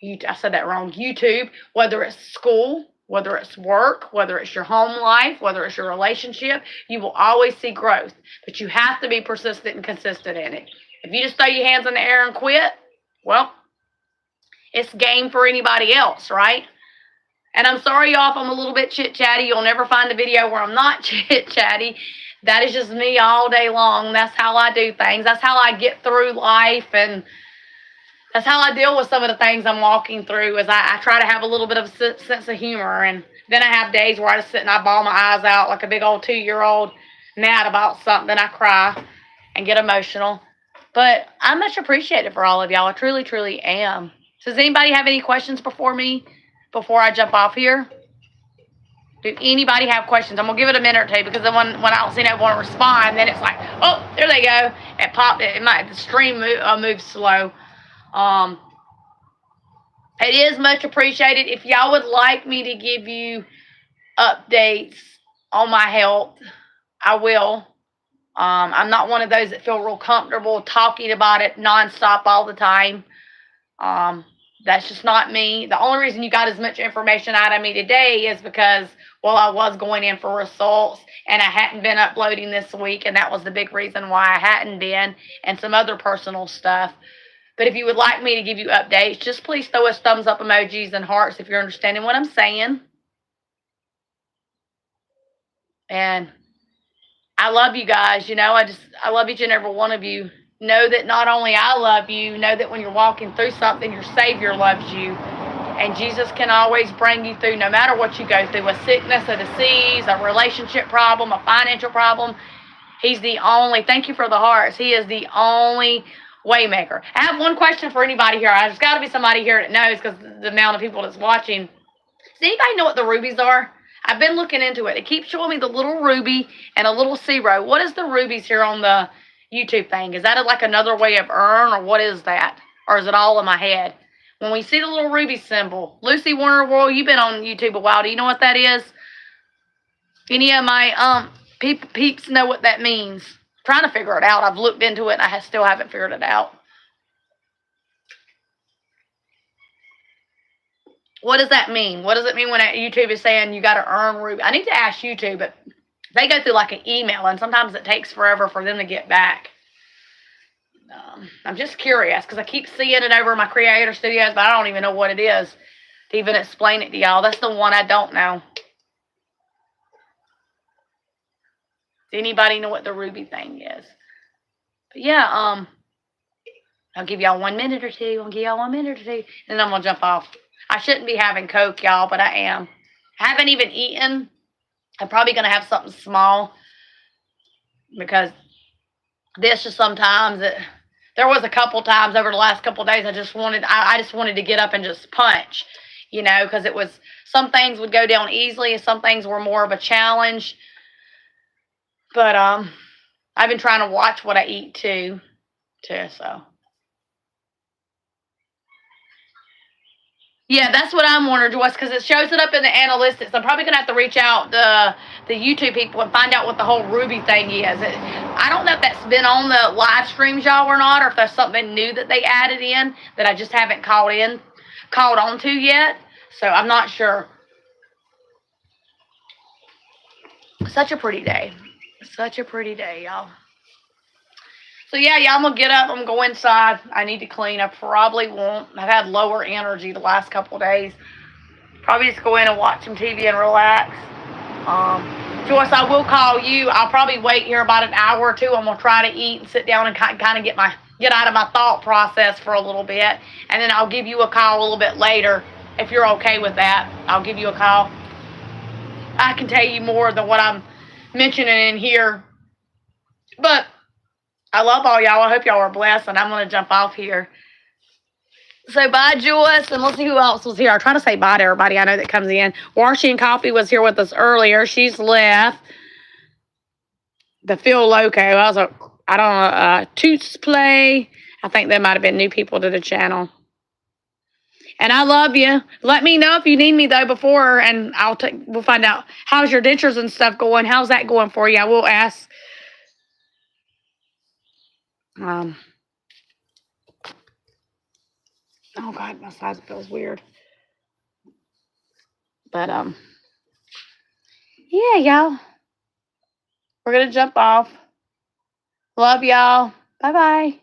I said that wrong. YouTube, whether it's school, whether it's work, whether it's your home life, whether it's your relationship, you will always see growth. But you have to be persistent and consistent in it. If you just throw your hands in the air and quit, well, it's game for anybody else, right? And I'm sorry, y'all, if I'm a little bit chit-chatty. You'll never find a video where I'm not chit-chatty. That is just me all day long. That's how I do things. That's how I get through life, and that's how I deal with some of the things I'm walking through, is I try to have a little bit of a sense of humor. And Then I have days where I just sit and I bawl my eyes out like a big old 2-year-old mad about something. I cry and get emotional. But I'm much appreciated for all of y'all. I truly, truly am. So does anybody have any questions before I jump off here? Do anybody have questions? I'm going to give it a minute or two because then when I don't see no one respond, then it's like, oh, there they go. It popped. The stream moves slow. It is much appreciated. If y'all would like me to give you updates on my health, I will. I'm not one of those that feel real comfortable talking about it nonstop all the time. That's just not me. The only reason you got as much information out of me today is because, well, I was going in for results and I hadn't been uploading this week, and that was the big reason why I hadn't been, and some other personal stuff. But if you would like me to give you updates, just please throw us thumbs up emojis and hearts if you're understanding what I'm saying. And I love you guys. You know, I love each and every one of you. Know that not only I love you, know that when you're walking through something, your Savior loves you. And Jesus can always bring you through no matter what you go through, a sickness, a disease, a relationship problem, a financial problem. He's the only, thank you for the hearts, He is the only waymaker. I have one question for anybody here. There's got to be somebody here that knows because the amount of people that's watching. Does anybody know what the rubies are? I've been looking into it. It keeps showing me the little ruby and a little zero. What is the rubies here on the YouTube thing? Is that like another way of earn, or what is that? Or is it all in my head? When we see the little ruby symbol, Lucy Warner World, you've been on YouTube a while. Do you know what that is? Any of my peeps know what that means? I'm trying to figure it out. I've looked into it and I still haven't figured it out. What does that mean? What does it mean when YouTube is saying you got to earn ruby? I need to ask YouTube, but they go through like an email, and sometimes it takes forever for them to get back. I'm just curious because I keep seeing it over my Creator Studios, but I don't even know what it is to even explain it to y'all. That's the one I don't know. Does anybody know what the ruby thing is? But yeah, I'll give y'all 1 minute or two. And then I'm going to jump off. I shouldn't be having Coke, y'all, but I am. I haven't even eaten. I'm probably going to have something small because this just sometimes, there was a couple times over the last couple of days I just wanted to get up and just punch, you know, because it was, some things would go down easily and some things were more of a challenge. But I've been trying to watch what I eat too, so. Yeah, that's what I'm wondering, Joyce, because it shows it up in the analytics. I'm probably going to have to reach out the YouTube people and find out what the whole ruby thing is. I don't know if that's been on the live streams, y'all, or not, or if there's something new that they added in that I just haven't caught on to yet. So I'm not sure. Such a pretty day. Such a pretty day, y'all. So, yeah, I'm going to get up. I'm going to go inside. I need to clean. I probably won't. I've had lower energy the last couple of days. Probably just go in and watch some TV and relax. Joyce, I will call you. I'll probably wait here about an hour or two. I'm going to try to eat and sit down and kind of get out of my thought process for a little bit. And then I'll give you a call a little bit later. If you're okay with that, I'll give you a call. I can tell you more than what I'm mentioning in here. But I love all y'all. I hope y'all are blessed, and I'm going to jump off here. So bye, Joyce, and let's see who else was here. I'm trying to say bye to everybody I know that comes in. Warshy and Coffee was here with us earlier. She's left. The Phil Loco. I don't know, Toots Play. I think there might have been new people to the channel. And I love you. Let me know if you need me, though, before, and we'll find out. How's your dentures and stuff going? How's that going for you? I will ask. Oh, God, my size feels weird. But, yeah, y'all. We're going to jump off. Love y'all. Bye-bye.